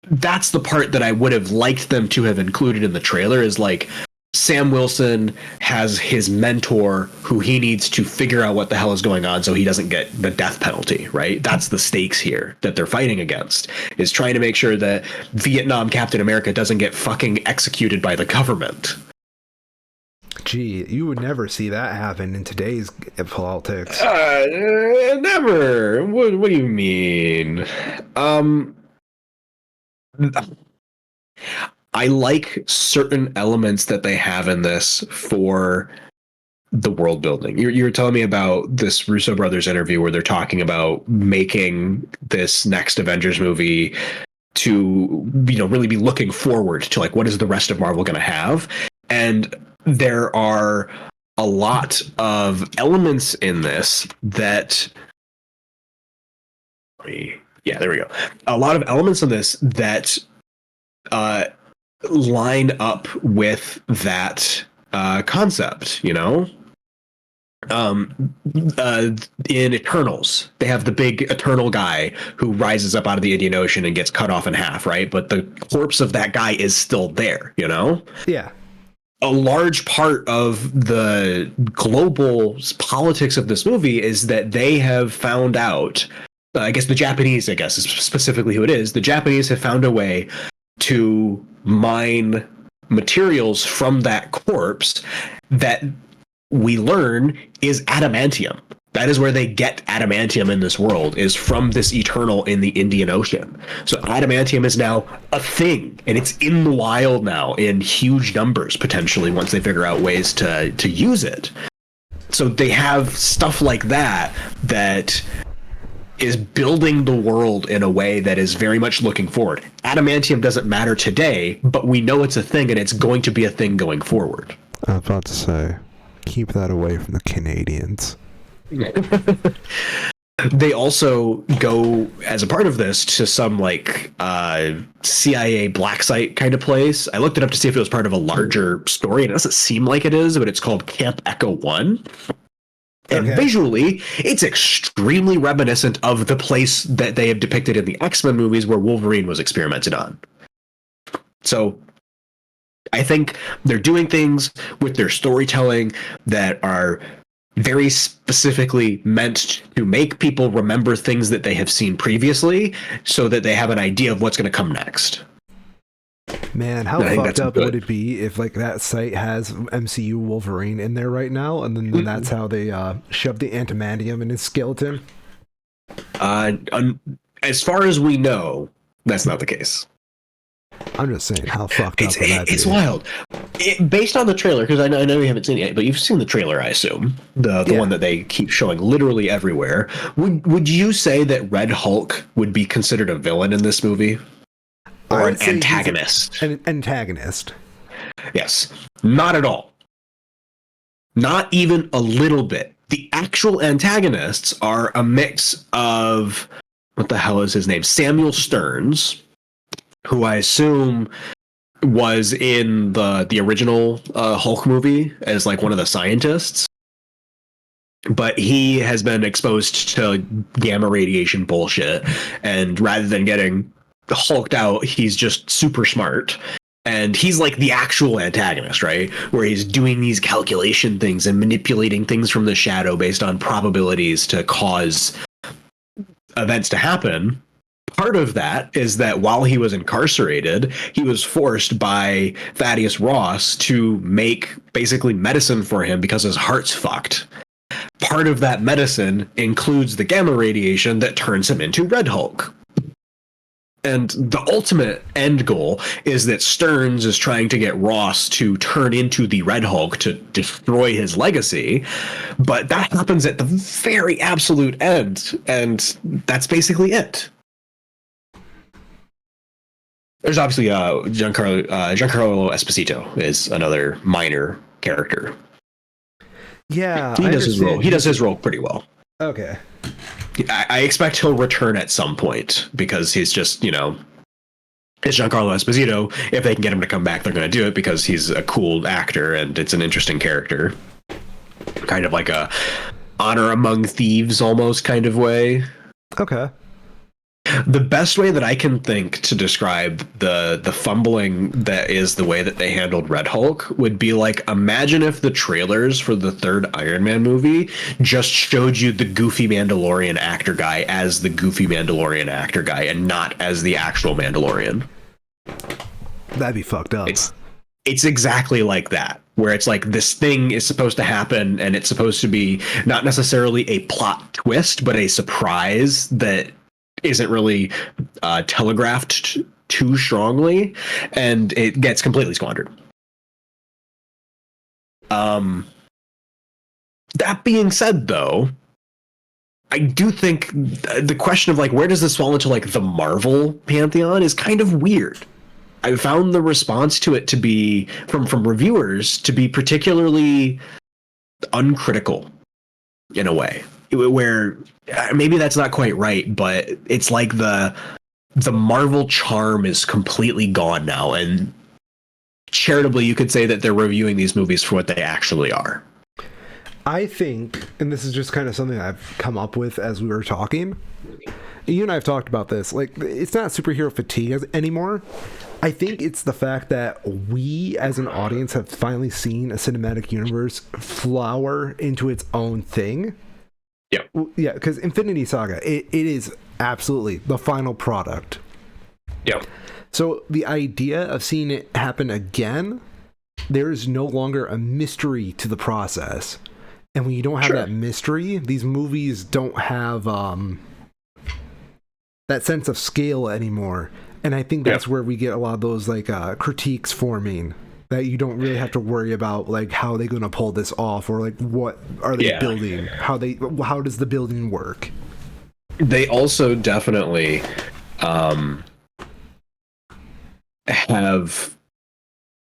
that's the part that I would have liked them to have included in the trailer, is like Sam Wilson has his mentor who he needs to figure out what the hell is going on so he doesn't get the death penalty, right? That's the stakes here that they're fighting against, is trying to make sure that Vietnam Captain America doesn't get fucking executed by the government. Gee, you would never see that happen in today's politics. Never. What do you mean? I like certain elements that they have in this for the world building. You were telling me about this Russo brothers interview where they're talking about making this next Avengers movie to, you know, really be looking forward to, like, what is the rest of Marvel going to have? And there are a lot of elements in this that... Yeah, there we go. A lot of elements in this that line up with that concept, you know? In Eternals, they have the big Eternal guy who rises up out of the Indian Ocean and gets cut off in half, right? But the corpse of that guy is still there, you know? Yeah. A large part of the global politics of this movie is that they have found out, I guess the Japanese, is specifically who it is. The Japanese have found a way to mine materials from that corpse that we learn is adamantium. That is where they get adamantium in this world, is from this Eternal in the Indian Ocean. So adamantium is now a thing, and it's in the wild now in huge numbers, potentially, once they figure out ways to use it. So they have stuff like that that is building the world in a way that is very much looking forward. Adamantium doesn't matter today, but we know it's a thing, and it's going to be a thing going forward. I was about to say, keep that away from the Canadians. They also go, as a part of this, to some, like, CIA black site kind of place. I looked it up to see if it was part of a larger story, and it doesn't seem like it is, but it's called Camp Echo 1. And visually, it's extremely reminiscent of the place that they have depicted in the X-Men movies where Wolverine was experimented on. So I think they're doing things with their storytelling that are very specifically meant to make people remember things that they have seen previously so that they have an idea of what's going to come next. Man, how fucked up would it be if like that site has MCU Wolverine in there right now, and then that's how they shove the antimantium in his skeleton? As far as we know, that's not the case. I'm just saying, how fucked up would that be? It's wild. Based on the trailer, because I know you haven't seen it yet, but you've seen the trailer, I assume. The one that they keep showing literally everywhere. Would you say that Red Hulk would be considered a villain in this movie? Or an antagonist? An antagonist. Yes. Not at all. Not even a little bit. The actual antagonists are a mix of, what the hell is his name? Samuel Stearns, who I assume was in the original Hulk movie as like one of the scientists. But he has been exposed to gamma radiation bullshit, and rather than getting hulked out, he's just super smart, and he's like the actual antagonist, right, where he's doing these calculation things and manipulating things from the shadow based on probabilities to cause events to happen. Part of that is that while he was incarcerated, he was forced by Thaddeus Ross to make basically medicine for him because his heart's fucked. Part of that medicine includes the gamma radiation that turns him into Red Hulk. And the ultimate end goal is that Stearns is trying to get Ross to turn into the Red Hulk to destroy his legacy. But that happens at the very absolute end. And that's basically it. There's obviously Giancarlo Esposito is another minor character. Yeah, he does his role. He does his role pretty well. Okay. I expect he'll return at some point because he's just, it's Giancarlo Esposito. If they can get him to come back, they're going to do it because he's a cool actor and it's an interesting character. Kind of like a honor among thieves almost kind of way. Okay. The best way that I can think to describe the fumbling that is the way that they handled Red Hulk would be like, imagine if the trailers for the third Iron Man movie just showed you the goofy Mandalorian actor guy as the goofy Mandalorian actor guy and not as the actual Mandalorian. That'd be fucked up. It's exactly like that, where it's like this thing is supposed to happen and it's supposed to be not necessarily a plot twist, but a surprise that isn't really telegraphed too strongly, and it gets completely squandered. That being said, though, I do think the question of like where does this fall into like the Marvel pantheon is kind of weird. I found the response to it to be from reviewers to be particularly uncritical in a way, where maybe that's not quite right, but it's like the Marvel charm is completely gone now, and charitably you could say that they're reviewing these movies for what they actually are. I think, and this is just kind of something I've come up with as we were talking, you and I have talked about this, like, it's not superhero fatigue anymore. I think it's the fact that we as an audience have finally seen a cinematic universe flower into its own thing. Yeah. Yeah, because Infinity Saga, it is absolutely the final product. Yeah. So the idea of seeing it happen again, there is no longer a mystery to the process. And when you don't have that mystery, these movies don't have that sense of scale anymore. And I think that's where we get a lot of those like critiques forming, that you don't really have to worry about like how they're going to pull this off, or like what are they building, how does the building work. They also definitely have,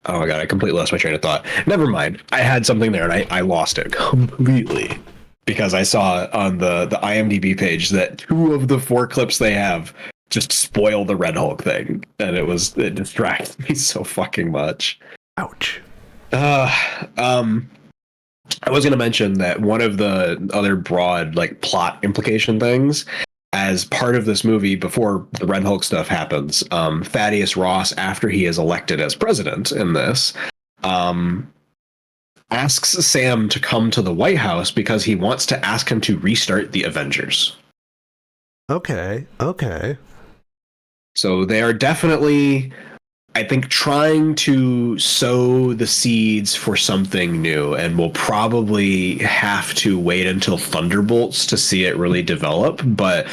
oh my god, I completely lost my train of thought. Never mind, I had something there and I lost it completely, because I saw on the IMDb page that 2 of the 4 clips they have just spoil the Red Hulk thing, and it distracts me so fucking much. Ouch. I was going to mention that one of the other broad like plot implication things as part of this movie before the Red Hulk stuff happens, Thaddeus Ross, after he is elected as president in this, asks Sam to come to the White House because he wants to ask him to restart the Avengers. Okay. So they are definitely, I think, trying to sow the seeds for something new, and will probably have to wait until Thunderbolts to see it really develop. But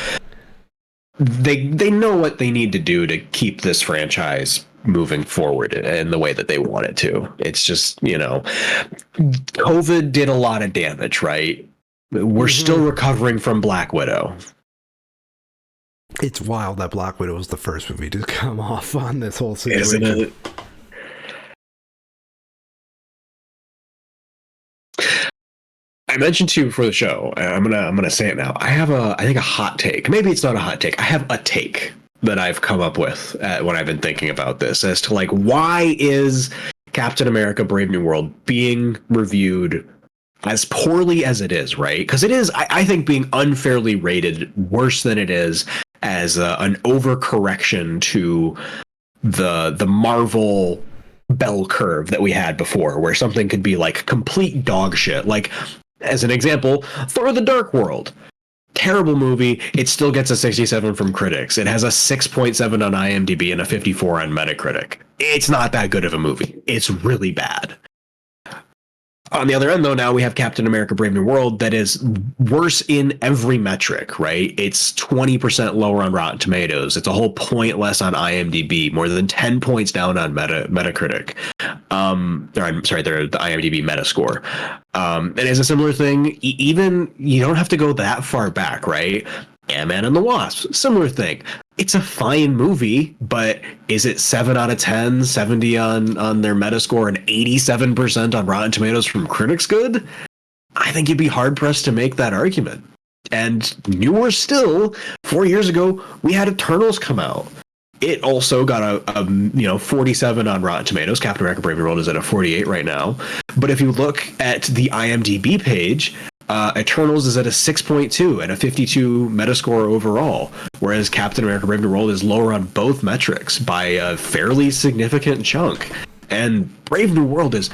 they know what they need to do to keep this franchise moving forward in the way that they want it to. It's just, COVID did a lot of damage, right? We're still recovering from Black Widow. It's wild that Black Widow was the first movie to come off on this whole situation. Isn't it? I mentioned to you before the show, and I'm gonna say it now. I have I think a hot take. Maybe it's not a hot take. I have a take that I've come up with when I've been thinking about this as to like, why is Captain America: Brave New World being reviewed as poorly as it is, right? Because it is, I think, being unfairly rated worse than it is as an overcorrection to the Marvel bell curve that we had before, where something could be like complete dog shit. Like, as an example, Thor: The Dark World. Terrible movie. It still gets a 67 from critics. It has a 6.7 on IMDb and a 54 on Metacritic. It's not that good of a movie. It's really bad. On the other end, though, now we have Captain America: Brave New World that is worse in every metric, right? It's 20% lower on Rotten Tomatoes. It's a whole point less on IMDb, more than 10 points down on Metacritic. I'm sorry, the IMDb Metascore. And it's a similar thing. Even, you don't have to go that far back, right? Ant-Man and the Wasp, similar thing. It's a fine movie, but is it 7 out of 10, 70 on their Metascore, and 87% on Rotten Tomatoes from critics good? I think you'd be hard-pressed to make that argument. And newer still, 4 years ago, we had Eternals come out. It also got a 47 on Rotten Tomatoes. Captain America: Brave New World is at a 48 right now. But if you look at the IMDb page, Eternals is at a 6.2 and a 52 Metascore overall, whereas Captain America: Brave New World is lower on both metrics by a fairly significant chunk. And Brave New World is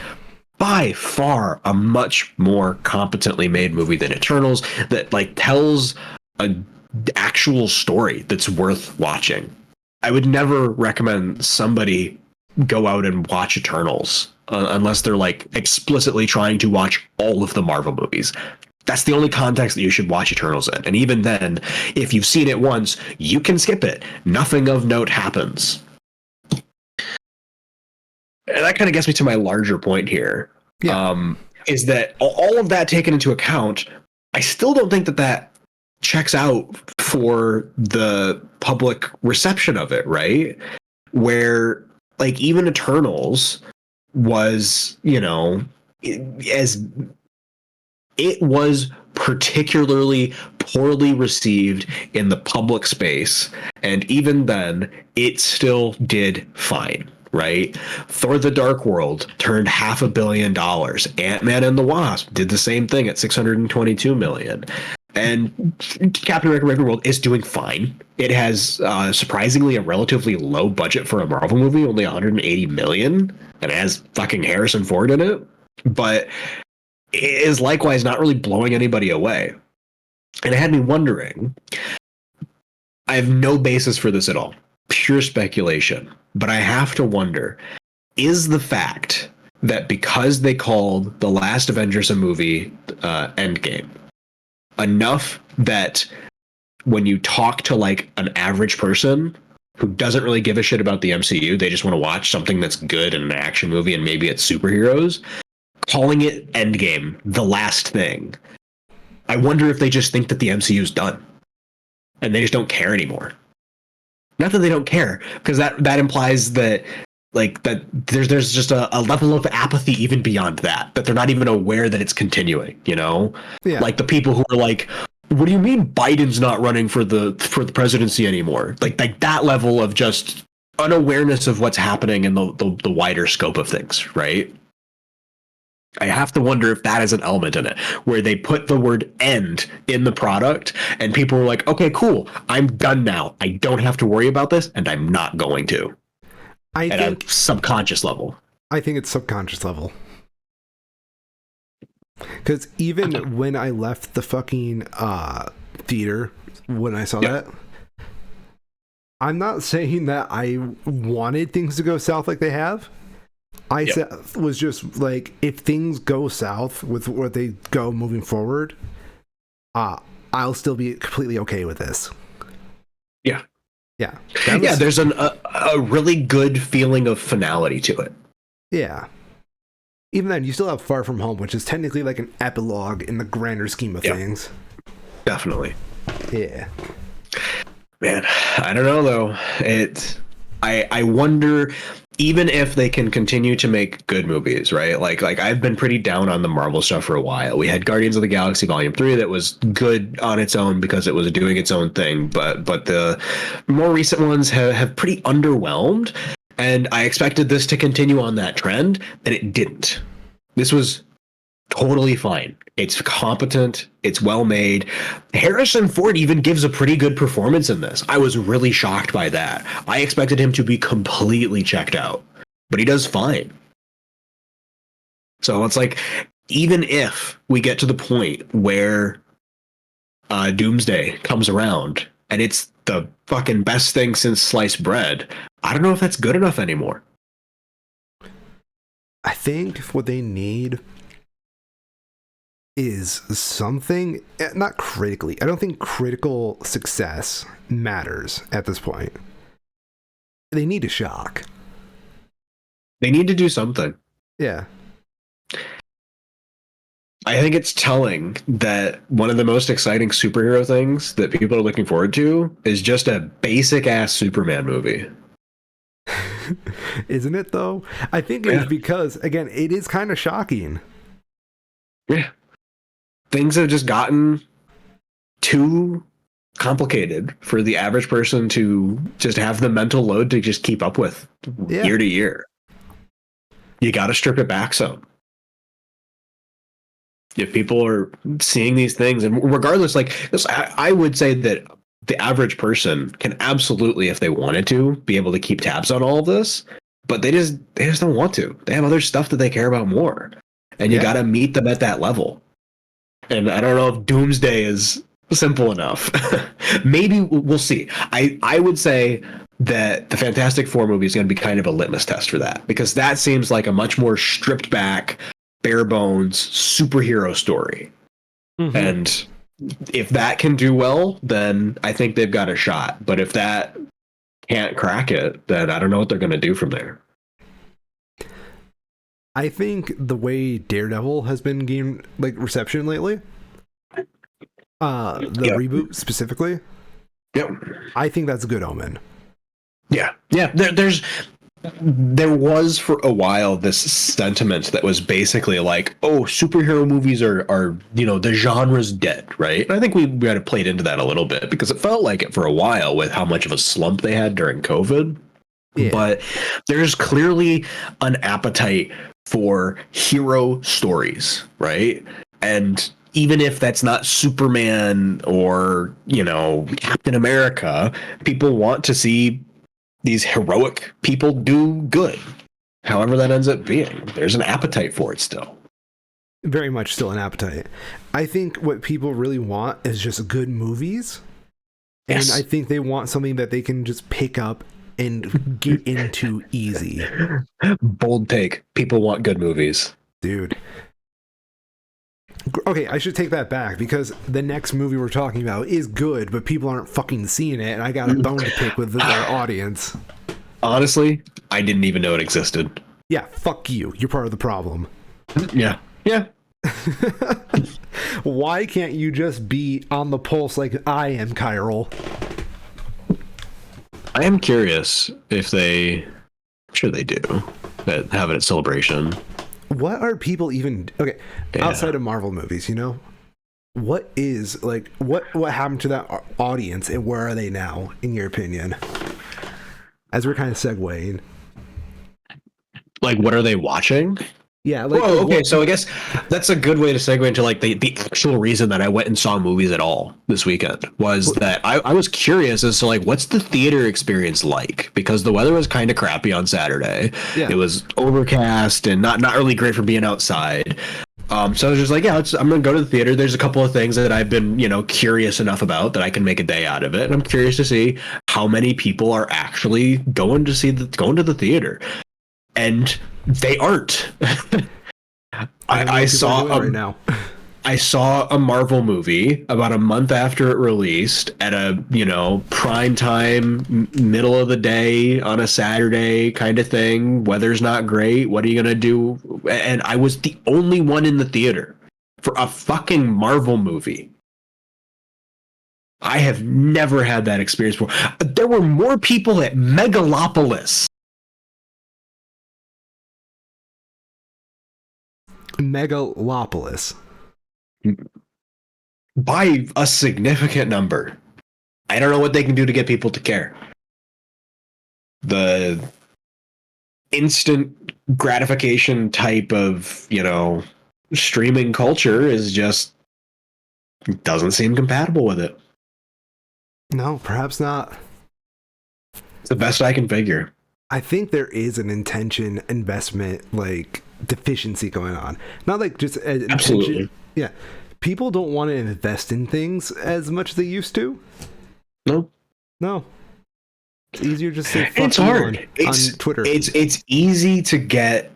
by far a much more competently made movie than Eternals, that like tells an actual story that's worth watching. I would never recommend somebody go out and watch Eternals unless they're like explicitly trying to watch all of the Marvel movies. That's the only context that you should watch Eternals in. And even then, if you've seen it once, you can skip it. Nothing of note happens. And that kind of gets me to my larger point here. Yeah. Is that all of that taken into account, I still don't think that checks out for the public reception of it, right? Where like even Eternals was, as it was particularly poorly received in the public space, and even then it still did fine, right? Thor: The Dark World turned $500 million. Ant-Man and the Wasp did the same thing at $622 million. And Captain America: Brave New World is doing fine. It has surprisingly a relatively low budget for a Marvel movie, only $180 million, and it has fucking Harrison Ford in it. But it is likewise not really blowing anybody away. And it had me wondering, I have no basis for this at all, pure speculation, but I have to wonder, is the fact that because they called The Last Avengers a movie Endgame, enough that when you talk to like an average person who doesn't really give a shit about the MCU, they just want to watch something that's good in an action movie and maybe it's superheroes, calling it Endgame, the last thing. I wonder if they just think that the MCU's done and they just don't care anymore. Not that they don't care, because that implies that like that there's just a level of apathy even beyond that they're not even aware that it's continuing, Yeah. Like the people who are like, what do you mean Biden's not running for the presidency anymore? Like that level of just unawareness of what's happening in the wider scope of things, right? I have to wonder if that is an element in it, where they put the word end in the product and people were like, okay, cool, I'm done now. I don't have to worry about this, and I'm not going to. At a subconscious level. I think it's subconscious level. Because even when I left the fucking theater, when I saw that, I'm not saying that I wanted things to go south like they have. I was just like, if things go south with what they go moving forward, I'll still be completely okay with this. Yeah. Yeah. There's a really good feeling of finality to it. Yeah. Even then, you still have Far From Home, which is technically like an epilogue in the grander scheme of things. Definitely. Yeah. Man, I don't know though. I wonder, even if they can continue to make good movies, right? Like I've been pretty down on the Marvel stuff for a while. We had Guardians of the Galaxy Volume 3 that was good on its own because it was doing its own thing, but the more recent ones have pretty underwhelmed, and I expected this to continue on that trend, and it didn't. This was totally fine. It's competent. It's well made. Harrison Ford even gives a pretty good performance in this. I was really shocked by that. I expected him to be completely checked out, but he does fine. So it's like, even if we get to the point where Doomsday comes around and it's the fucking best thing since sliced bread, I don't know if that's good enough anymore. I think what they need is something, not critically. I don't think critical success matters at this point. They need a shock. They need to do something. Yeah. I think it's telling that one of the most exciting superhero things that people are looking forward to is just a basic ass Superman movie. Isn't it though? I think it's because, again, it is kind of shocking. Yeah. Things have just gotten too complicated for the average person to just have the mental load to just keep up with year to year. You got to strip it back some. If people are seeing these things, and regardless, like this, I would say that the average person can absolutely, if they wanted to, be able to keep tabs on all of this, but they just don't want to. They have other stuff that they care about more, and you got to meet them at that level. And I don't know if Doomsday is simple enough. Maybe we'll see. I would say that the Fantastic Four movie is going to be kind of a litmus test for that, because that seems like a much more stripped back, bare bones superhero story. Mm-hmm. And if that can do well, then I think they've got a shot. But if that can't crack it, then I don't know what they're going to do from there. I think the way Daredevil has been getting like reception lately, the reboot specifically, I think that's a good omen. Yeah. There was for a while this sentiment that was basically like, oh, superhero movies are the genre's dead, right? And I think we had to play into that a little bit because it felt like it for a while with how much of a slump they had during COVID. Yeah. But there's clearly an appetite for hero stories, right? And even if that's not Superman or, Captain America, people want to see these heroic people do good. However that ends up being. There's an appetite for it still. Very much still an appetite. I think what people really want is just good movies. Yes. And I think they want something that they can just pick up and get into easy. Bold take. People want good movies. Dude. Okay, I should take that back because the next movie we're talking about is good, but people aren't fucking seeing it, and I got a bone to pick with our audience. Honestly, I didn't even know it existed. Yeah, fuck you. You're part of the problem. Yeah. Why can't you just be on the pulse like I am, Kyril? I am curious if I'm sure they do, have it at Celebration. What are people even outside of Marvel movies, what is what happened to that audience and where are they now in your opinion, as we're kind of segueing? Like, what are they watching? Yeah, like Whoa, okay, so I guess that's a good way to segue into like the actual reason that I went and saw movies at all this weekend was that I was curious as to like what's the theater experience like, because the weather was kind of crappy on Saturday. yeah. It was overcast and not really great for being outside. So I was just like, yeah, I'm gonna go to the theater. There's a couple of things that I've been, curious enough about that I can make a day out of it, and I'm curious to see how many people are actually going to the theater, and they aren't. I saw right now. I saw a Marvel movie about a month after it released at a, prime time, middle of the day on a Saturday kind of thing. Weather's not great. What are you going to do? And I was the only one in the theater for a fucking Marvel movie. I have never had that experience before. There were more people at Megalopolis. Megalopolis. By a significant number. I don't know what they can do to get people to care. The instant gratification type of, streaming culture is just doesn't seem compatible with it. No, perhaps not. It's the best I can figure. I think there is an intention investment like deficiency going on. Not like just an Absolutely. intention. Yeah. People don't want to invest in things as much as they used to. No. It's easier just to say fuck it's hard. On Twitter. It's easy to get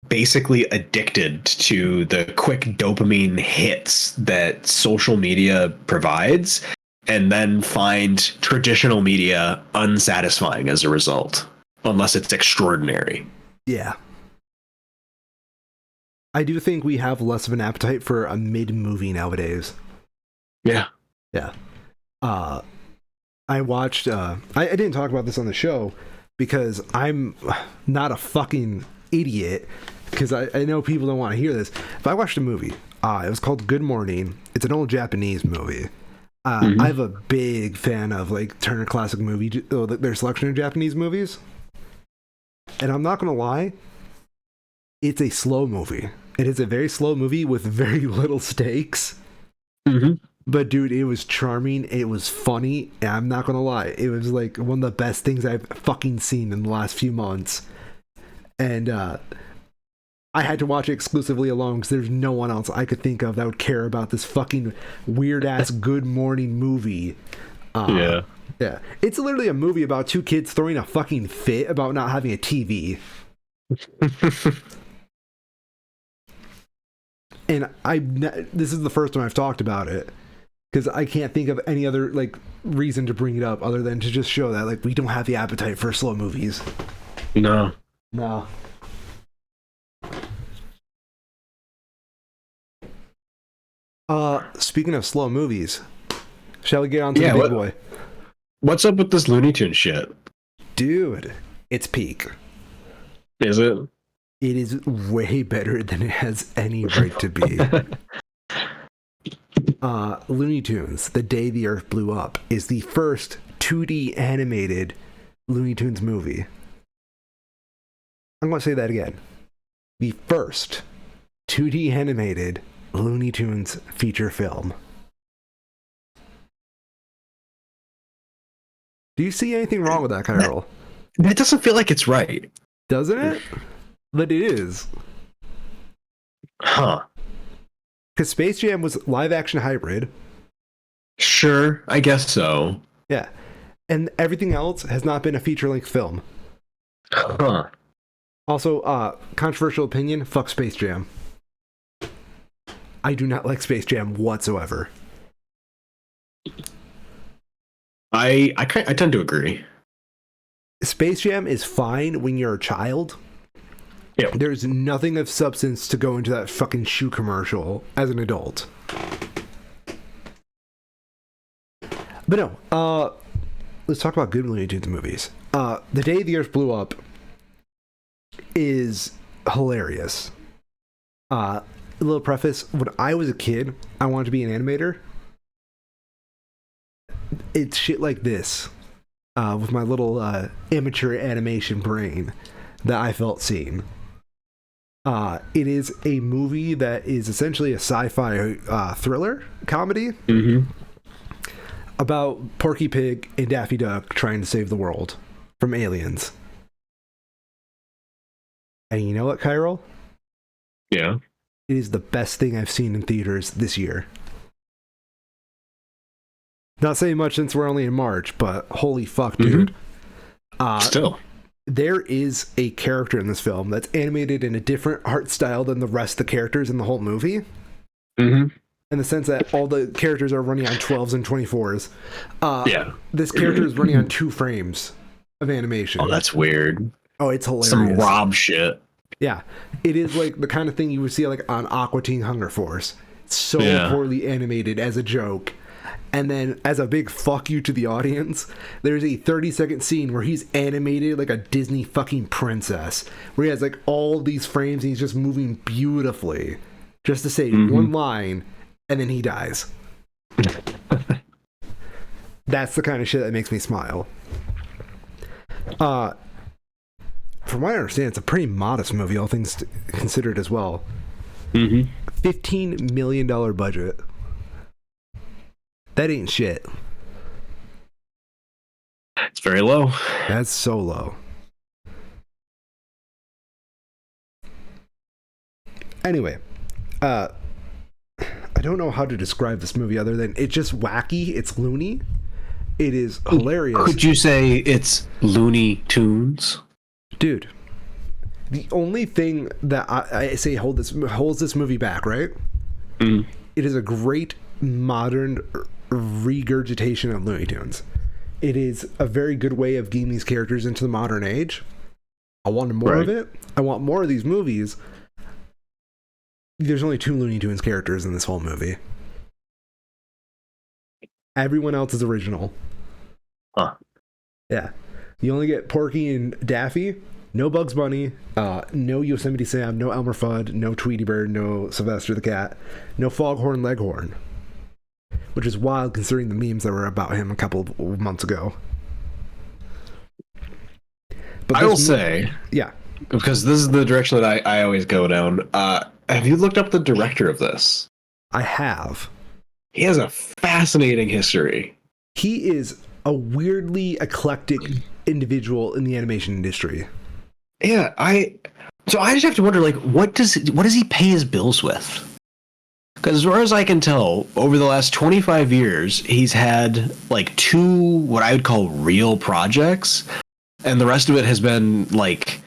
basically addicted to the quick dopamine hits that social media provides, and then find traditional media unsatisfying as a result, unless it's extraordinary. Yeah. I do think we have less of an appetite for a mid-movie nowadays. Yeah. Yeah. I watched, I didn't talk about this on the show because I'm not a fucking idiot, because I know people don't want to hear this. But I watched a movie. It was called Good Morning. It's an old Japanese movie. I'm a big fan of like Turner Classic Movie, their selection of Japanese movies. And I'm not going to lie, it's a slow movie. It is a very slow movie with very little stakes. But dude, it was charming. It was funny. And I'm not gonna lie, it was like one of the best things I've fucking seen in the last few months. And I had to watch it exclusively alone because there's no one else I could think of that would care about this fucking weird ass Good Morning movie. Yeah. It's literally a movie about two kids throwing a fucking fit about not having a TV. And this is the first time I've talked about it, because I can't think of any other like reason to bring it up other than to just show that like we don't have the appetite for slow movies. No. Speaking of slow movies, shall we get on to the big boy? What's up with this Looney Tunes shit? Dude, it's peak. Is it? It is way better than it has any right to be. Looney Tunes, The Day the Earth Blew Up, is the first 2D animated Looney Tunes movie. I'm going to say that again. The first 2D animated Looney Tunes feature film. Do you see anything wrong with that, Kyril? That doesn't feel like it's right. Doesn't it? But it is. Huh. Because Space Jam was live action hybrid. Sure, I guess so. Yeah. And everything else has not been a feature-length film. Huh. Also, controversial opinion, fuck Space Jam. I do not like Space Jam whatsoever. I tend to agree. Space Jam is fine when you're a child. Yeah. There's nothing of substance to go into that fucking shoe commercial as an adult. But no, let's talk about good Looney Tunes movies. The Day the Earth Blew Up is hilarious. A little preface, when I was a kid, I wanted to be an animator. It's shit like this, with my little amateur animation brain, that I felt seen. It is a movie that is essentially a sci-fi thriller comedy about Porky Pig and Daffy Duck trying to save the world from aliens. And you know what, Kyril? Yeah. It is the best thing I've seen in theaters this year. Not saying much since we're only in March, but holy fuck, dude. Still. There is a character in this film that's animated in a different art style than the rest of the characters in the whole movie. In the sense that all the characters are running on 12s and 24s. This character is running on 2 frames of animation. Oh, that's weird. Oh, it's hilarious. Some Rob shit. Yeah. It is like the kind of thing you would see like on Aqua Teen Hunger Force. It's so poorly animated as a joke. And then, as a big fuck you to the audience, there's a 30-second scene where he's animated like a Disney fucking princess, where he has like all these frames and he's just moving beautifully, just to say one line, and then he dies. That's the kind of shit that makes me smile. From what I understand, it's a pretty modest movie, all things considered as well. $15 million budget. That ain't shit. It's very low. That's so low. Anyway, I don't know how to describe this movie other than it's just wacky, it's loony. It is hilarious. Could you say it's Looney Tunes? Dude, the only thing that I say holds this movie back, right? It is a great modern regurgitation of Looney Tunes. It is a very good way of getting these characters into the modern age. I wanted more of it. I want more of these movies. There's only 2 Looney Tunes characters in this whole movie. Everyone else is original. Yeah. You only get Porky and Daffy. No Bugs Bunny. No Yosemite Sam. No Elmer Fudd. No Tweety Bird. No Sylvester the Cat. No Foghorn Leghorn. Which is wild considering the memes that were about him a couple of months ago. But I will say, because this is the direction that I always go down. Have you looked up the director of this? I have. He has a fascinating history. He is a weirdly eclectic individual in the animation industry. Yeah, so I just have to wonder, like, what does he pay his bills with? Because as far as I can tell, over the last 25 years, he's had like 2 what I would call real projects, and the rest of it has been like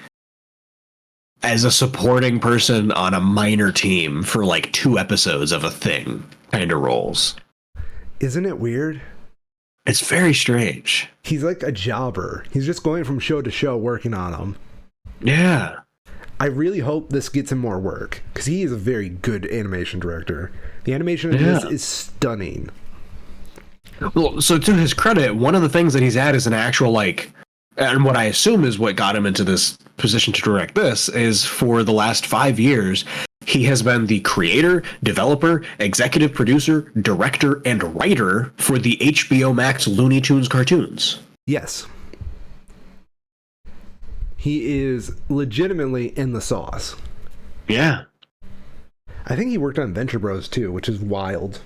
as a supporting person on a minor team for like 2 episodes of a thing kind of roles. Isn't it weird? It's very strange. He's like a jobber. He's just going from show to show working on them. Yeah. I really hope this gets him more work, because he is a very good animation director. The animation of this is stunning. Well, so to his credit, one of the things that he's had is an actual, like, and what I assume is what got him into this position to direct this, is for the last 5 years, he has been the creator, developer, executive producer, director, and writer for the HBO Max Looney Tunes cartoons. Yes. He is legitimately in the sauce. Yeah. I think he worked on Venture Bros too, which is wild.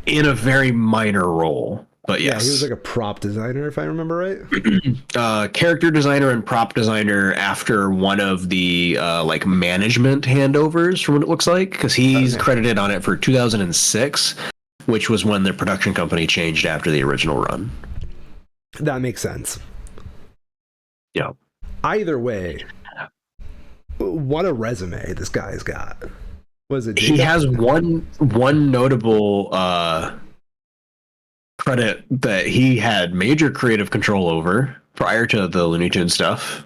In a very minor role, but yes. Yeah, he was like a prop designer, if I remember right. Character designer and prop designer after one of the like management handovers, from what it looks like, because he's credited on it for 2006, which was when the production company changed after the original run. That makes sense. Yeah. Either way, what a resume this guy's got. Was it? He has one notable credit that he had major creative control over prior to the Looney Tunes stuff.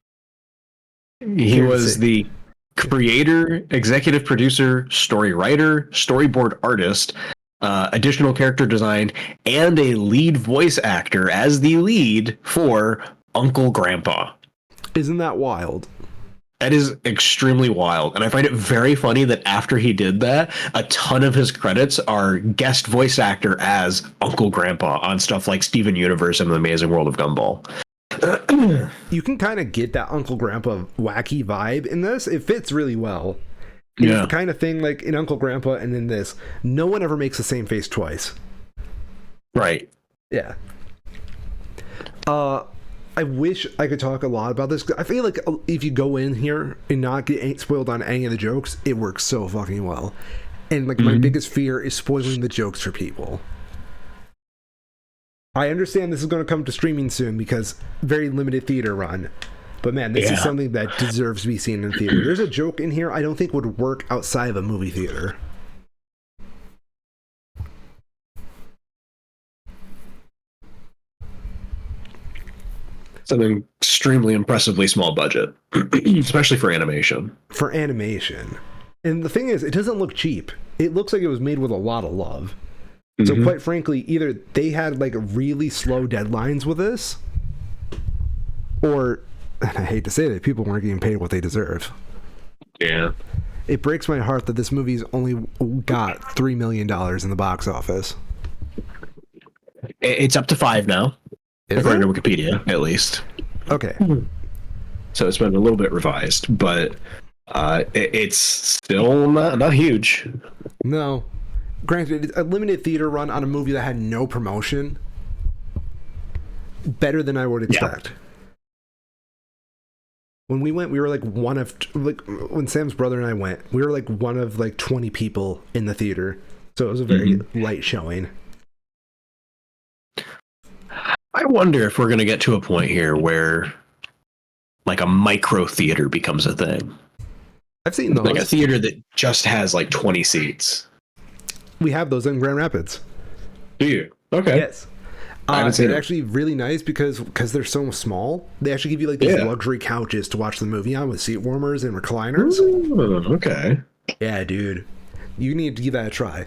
He was the creator, executive producer, story writer, storyboard artist, additional character design, and a lead voice actor as the lead for Uncle Grandpa. Isn't that wild? That is extremely wild. And I find it very funny that after he did that, a ton of his credits are guest voice actor as Uncle Grandpa on stuff like Steven Universe and The Amazing World of Gumball. You can kind of get that Uncle Grandpa wacky vibe in this. It fits really well. It's the kind of thing like in Uncle Grandpa and in this, no one ever makes the same face twice. Right. Yeah. I wish I could talk a lot about this. I feel like if you go in here and not get spoiled on any of the jokes, it works so fucking well. And like my biggest fear is spoiling the jokes for people. I understand this is going to come to streaming soon because very limited theater run. But man, this is something that deserves to be seen in theater. There's a joke in here I don't think would work outside of a movie theater. It's an extremely impressively small budget, especially for animation. For animation. And the thing is, it doesn't look cheap. It looks like it was made with a lot of love. So quite frankly, either they had like really slow deadlines with this, or, and I hate to say that, people weren't getting paid what they deserve. Yeah. It breaks my heart that this movie's only got $3 million in the box office. It's up to 5 now, according to Wikipedia, at least. Okay. So it's been a little bit revised, but it's still not huge. No. Granted, a limited theater run on a movie that had no promotion, better than I would expect. Yeah. When we went, we were like when Sam's brother and I went, we were like one of like 20 people in the theater. So it was a very light showing. I wonder if we're going to get to a point here where like a micro theater becomes a thing. I've seen those. Like a theater that just has like 20 seats. We have those in Grand Rapids. Do you? Okay. Yes. It's actually really nice because they're so small. They actually give you like these luxury couches to watch the movie on with seat warmers and recliners. Ooh, okay. Yeah, dude. You need to give that a try.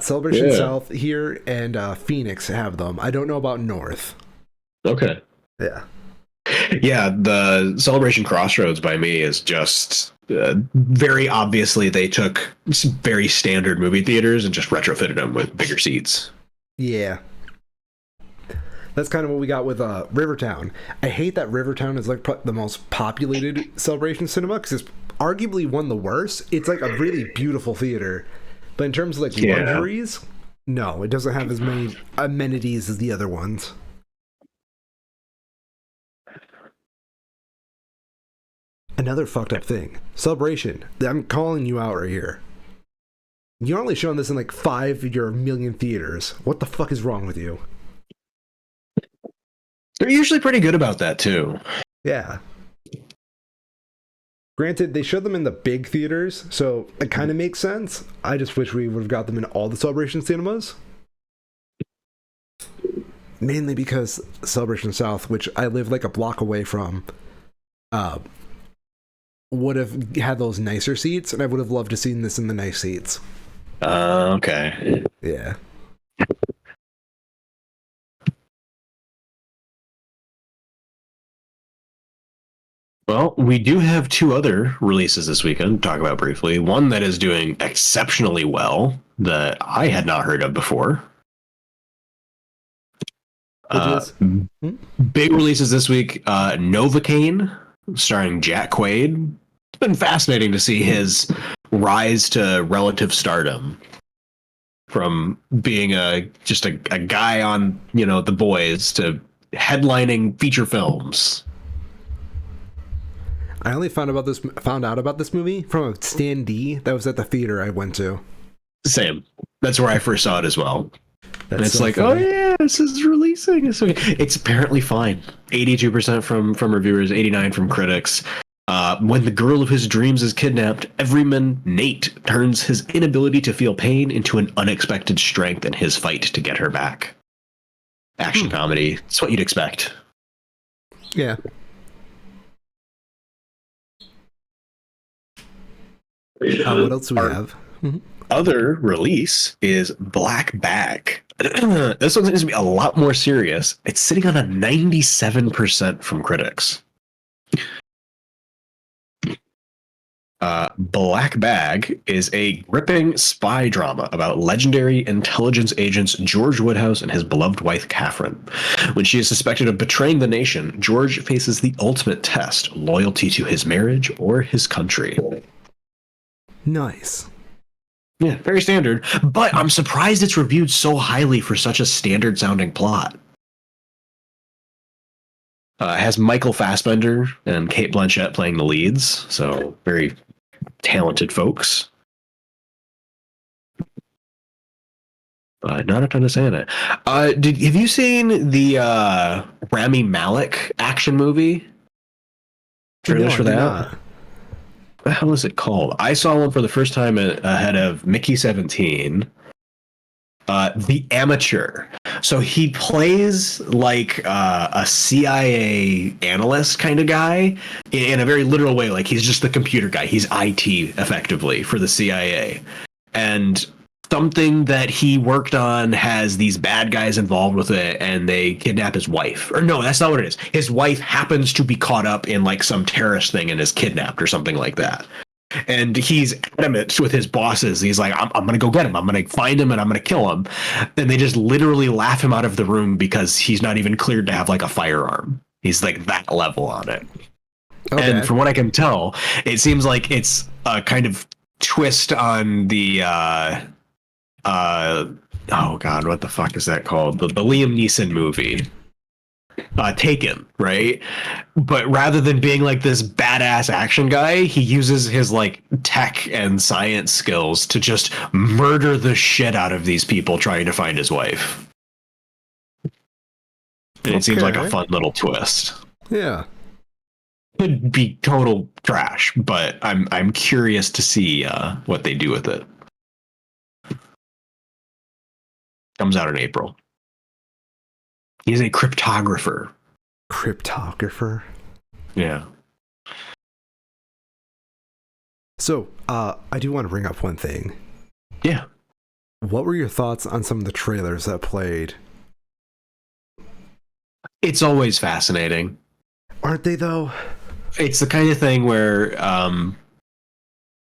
Celebration South here and Phoenix have them. I don't know about North. Okay. Yeah. Yeah, the Celebration Crossroads by me is just very obviously they took very standard movie theaters and just retrofitted them with bigger seats. Yeah. That's kind of what we got with Rivertown. I hate that Rivertown is like the most populated Celebration cinema because it's arguably one of the worst. It's like a really beautiful theater. But in terms of like luxuries, no, it doesn't have as many amenities as the other ones. Another fucked up thing. Celebration. I'm calling you out right here. You're only showing this in like 5 of your million theaters. What the fuck is wrong with you? They're usually pretty good about that too. Yeah. Granted, they showed them in the big theaters, so it kind of makes sense. I just wish we would have got them in all the Celebration cinemas. Mainly because Celebration South, which I live like a block away from, would have had those nicer seats, and I would have loved to seen this in the nice seats. Okay. Yeah. Well, we do have 2 other releases this weekend to talk about briefly. One that is doing exceptionally well that I had not heard of before. Big releases this week. Novocaine, starring Jack Quaid. It's been fascinating to see his rise to relative stardom from being just a guy on, The Boys to headlining feature films. I only found out about this movie from a standee that was at the theater I went to. Same. That's where I first saw it as well. That's and it's so like, funny. oh yeah, this is releasing. It's apparently fine. 82% from reviewers, 89% from critics. When the girl of his dreams is kidnapped, everyman Nate turns his inability to feel pain into an unexpected strength in his fight to get her back. Action comedy. It's what you'd expect. Yeah. What else do we have? Other release is Black Bag. This one seems to be a lot more serious. It's sitting on a 97% from critics. Black Bag is a gripping spy drama about legendary intelligence agents George Woodhouse and his beloved wife, Catherine. When she is suspected of betraying the nation, George faces the ultimate test, loyalty to his marriage or his country. Nice. Yeah, very standard, but I'm surprised it's reviewed so highly for such a standard-sounding plot. It has Michael Fassbender and Cate Blanchett playing the leads, so very talented folks. Not a ton to say on it. Have you seen the Rami Malek action movie? Trailers for that? What the hell is it called? I saw one for the first time ahead of Mickey 17. The Amateur. So he plays like a CIA analyst kind of guy in a very literal way. Like he's just the computer guy. He's IT effectively for the CIA. And something that he worked on has these bad guys involved with it, and they kidnap his wife. Or no, that's not what it is. His wife happens to be caught up in like some terrorist thing and is kidnapped or something like that. And he's adamant with his bosses. He's like, I'm going to go get him. I'm going to find him and I'm going to kill him. And they just literally laugh him out of the room because he's not even cleared to have like a firearm. He's like that level on it. Okay. And from what I can tell, it seems like it's a kind of twist on the oh god, what the fuck is that called? The Liam Neeson movie. Taken, right? But rather than being like this badass action guy, he uses his like tech and science skills to just murder the shit out of these people trying to find his wife. And it seems like a fun little twist. Yeah. Could be total trash, but I'm curious to see what they do with it. Comes out in April. He's a cryptographer. Cryptographer? Yeah. So, I do want to bring up one thing. Yeah. What were your thoughts on some of the trailers that played? It's always fascinating. Aren't they, though? It's the kind of thing where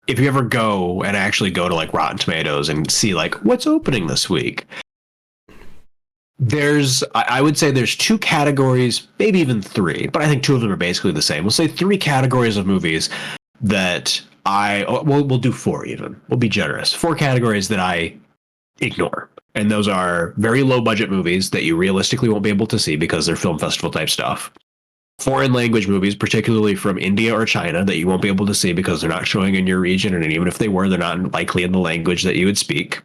if you ever go and actually go to like Rotten Tomatoes and see like what's opening this week, I would say there's two categories, maybe even three, but I think two of them are basically the same. We'll say three categories of movies that we'll do four even. We'll be generous. Four categories that I ignore. And those are very low budget movies that you realistically won't be able to see because they're film festival type stuff. Foreign language movies, particularly from India or China, that you won't be able to see because they're not showing in your region. And even if they were, they're not likely in the language that you would speak.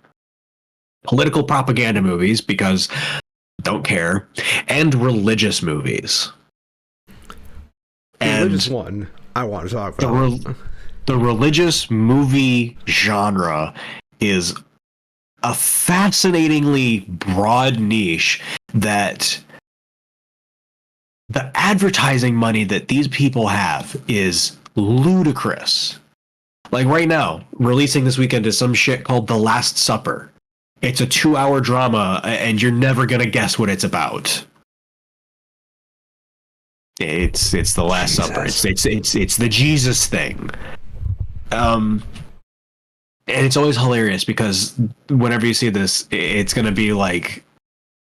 Political propaganda movies because don't care, and religious movies. The religious one I want to talk about. The religious movie genre is a fascinatingly broad niche that the advertising money that these people have is ludicrous. Like right now, releasing this weekend is some shit called The Last Supper. It's a 2-hour drama, and you're never gonna guess what it's about. It's the Last Supper. It's the Jesus thing. And it's always hilarious because whenever you see this, it's gonna be like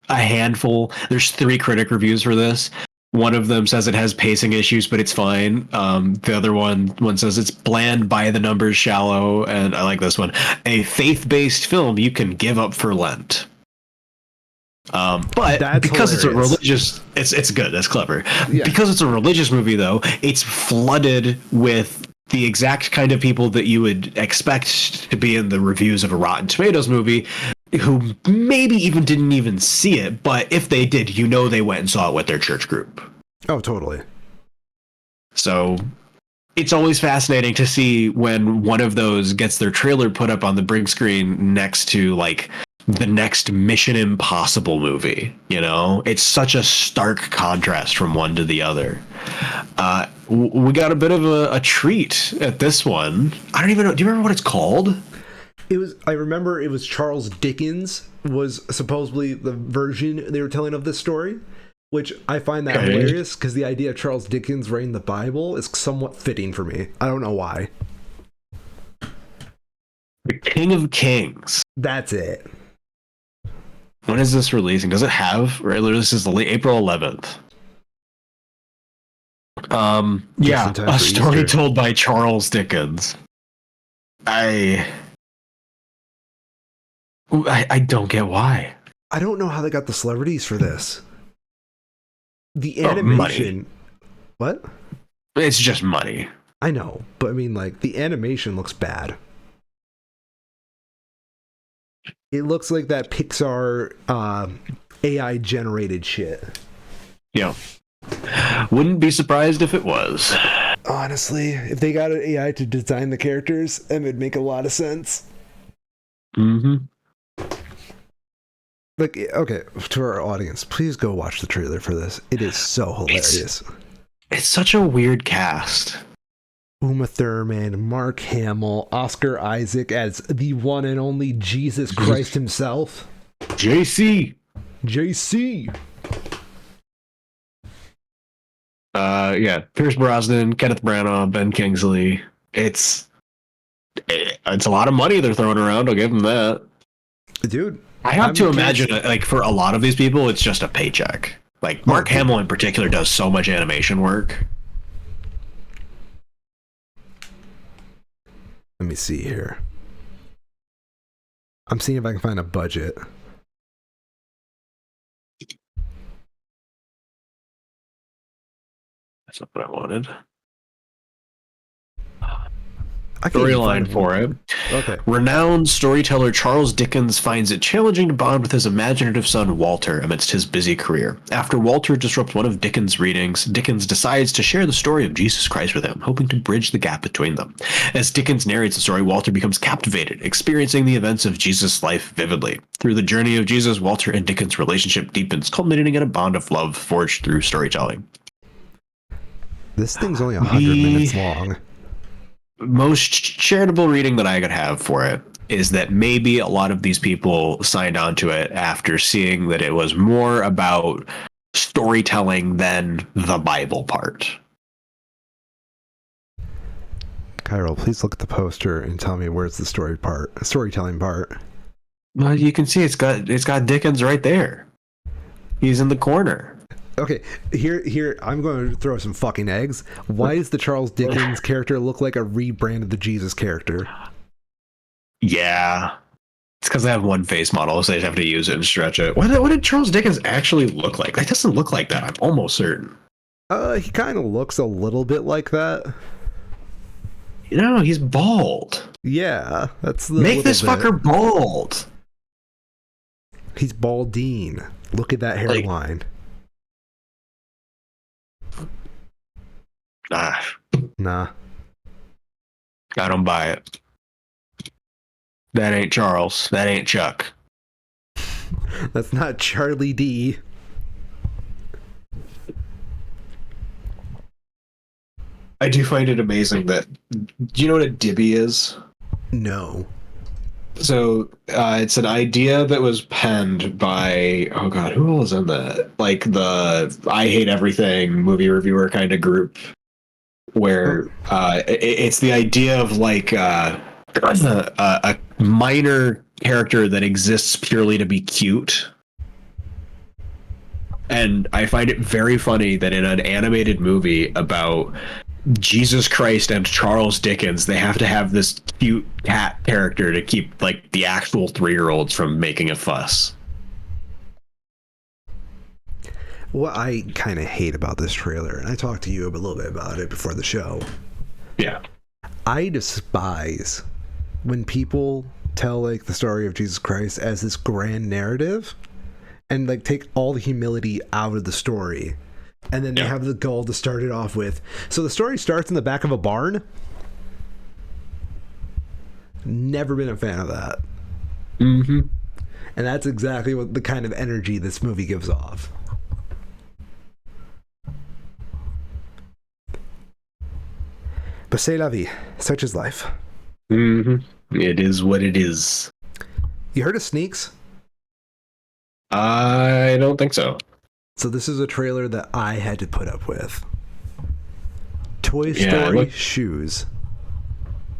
a handful. There's 3 critic reviews for this. One of them says it has pacing issues, but it's fine. The other one says it's bland, by the numbers, shallow, and I like this one. A faith-based film you can give up for Lent. But that's because hilarious. It's a religious, it's good. That's clever. Yeah. Because it's a religious movie, though, it's flooded with the exact kind of people that you would expect to be in the reviews of a Rotten Tomatoes movie, who maybe even didn't even see it, but if they did, they went and saw it with their church group. Oh, totally. So it's always fascinating to see when one of those gets their trailer put up on the big screen next to like the next Mission Impossible movie. It's such a stark contrast from one to the other. We got a bit of a treat at this one. I don't even know. Do you remember what it's called? I remember it was Charles Dickens was supposedly the version they were telling of this story, which I find that hilarious because the idea of Charles Dickens writing the Bible is somewhat fitting for me. I don't know why. King of Kings. That's it. When is this releasing? Does it have? This is April 11th. Yeah, a story Easter. Told by Charles Dickens. I don't get why. I don't know how they got the celebrities for this. The animation. What? It's just money. I know, but I mean, like, the animation looks bad. It looks like that Pixar AI generated shit. Yeah. Wouldn't be surprised if it was. Honestly, if they got an AI to design the characters, it would make a lot of sense. Mm-hmm. Like, okay, to our audience, please go watch the trailer for this. It is so hilarious. It's such a weird cast. Uma Thurman, Mark Hamill, Oscar Isaac as the one and only Jesus Christ himself. JC. Yeah, Pierce Brosnan, Kenneth Branagh, Ben Kingsley. It's a lot of money they're throwing around. I'll give them that, dude. I have to imagine, like, for a lot of these people, it's just a paycheck. Like, Mark Hamill in particular does so much animation work. Let me see here. I'm seeing if I can find a budget. That's not what I wanted. Storyline for it. Okay. Renowned storyteller Charles Dickens finds it challenging to bond with his imaginative son Walter amidst his busy career. After Walter disrupts one of Dickens' readings, Dickens decides to share the story of Jesus Christ with him, hoping to bridge the gap between them. As Dickens narrates the story, Walter becomes captivated, experiencing the events of Jesus' life vividly. Through the journey of Jesus, Walter and Dickens' relationship deepens, culminating in a bond of love forged through storytelling. This thing's only 100 minutes long. Most charitable reading that I could have for it is that maybe a lot of these people signed on to it after seeing that it was more about storytelling than the Bible part. Cairo, please look at the poster and tell me where's the storytelling part. Well, you can see it's got Dickens right there. He's in the corner. Okay, here, I'm going to throw some fucking eggs. Why does the Charles Dickens character look like a rebrand of the Jesus character? Yeah. It's because they have one face model, so they have to use it and stretch it. What did Charles Dickens actually look like? That doesn't look like that, I'm almost certain. He kind of looks a little bit like that. No, he's bald. Yeah, that's Make this fucker bald. He's baldine. Look at that hairline. Nah. I don't buy it. That ain't Charles. That ain't Chuck. That's not Charlie D. I do find it amazing that... Do you know what a dibby is? No. So, it's an idea that was penned by... Oh god, who all is in that? Like the I Hate Everything movie reviewer kind of group. Where it's the idea of like a minor character that exists purely to be cute. And I find it very funny that in an animated movie about Jesus Christ and Charles Dickens, they have to have this cute cat character to keep like the actual 3-year-olds from making a fuss. What I kind of hate about this trailer, and I talked to you a little bit about it before the show. Yeah. I despise when people tell like the story of Jesus Christ as this grand narrative and like take all the humility out of the story. And then they have the goal to start it off with. So the story starts in the back of a barn. Never been a fan of that. Mm-hmm. And that's exactly what the kind of energy this movie gives off. But c'est la vie. Such is life. Mm-hmm. It is what it is. You heard of Sneaks? I don't think so. So this is a trailer that I had to put up with. Toy Story shoes.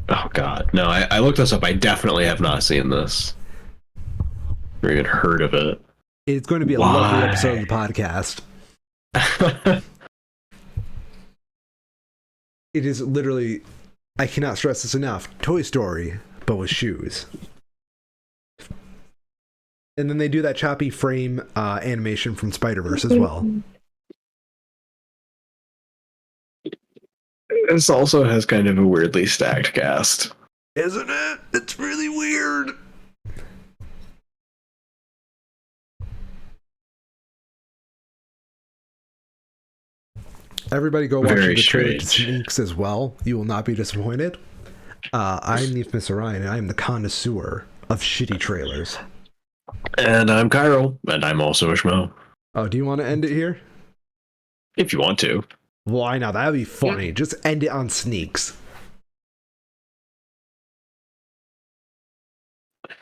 Oh God, no! I looked this up. I definitely have not seen this or even heard of it. It's going to be a lovely episode of the podcast. It is literally, I cannot stress this enough, Toy Story, but with shoes. And then they do that choppy frame animation from Spider-Verse as well. This also has kind of a weirdly stacked cast. Isn't it? It's really weird. Everybody go watch the trailer to Sneaks as well. You will not be disappointed. I'm Miss Orion, and I am the connoisseur of shitty trailers. And I'm Kyril, and I'm also a Schmo. Oh, do you want to end it here? If you want to. Why not? That'd be funny. Just end it on Sneaks.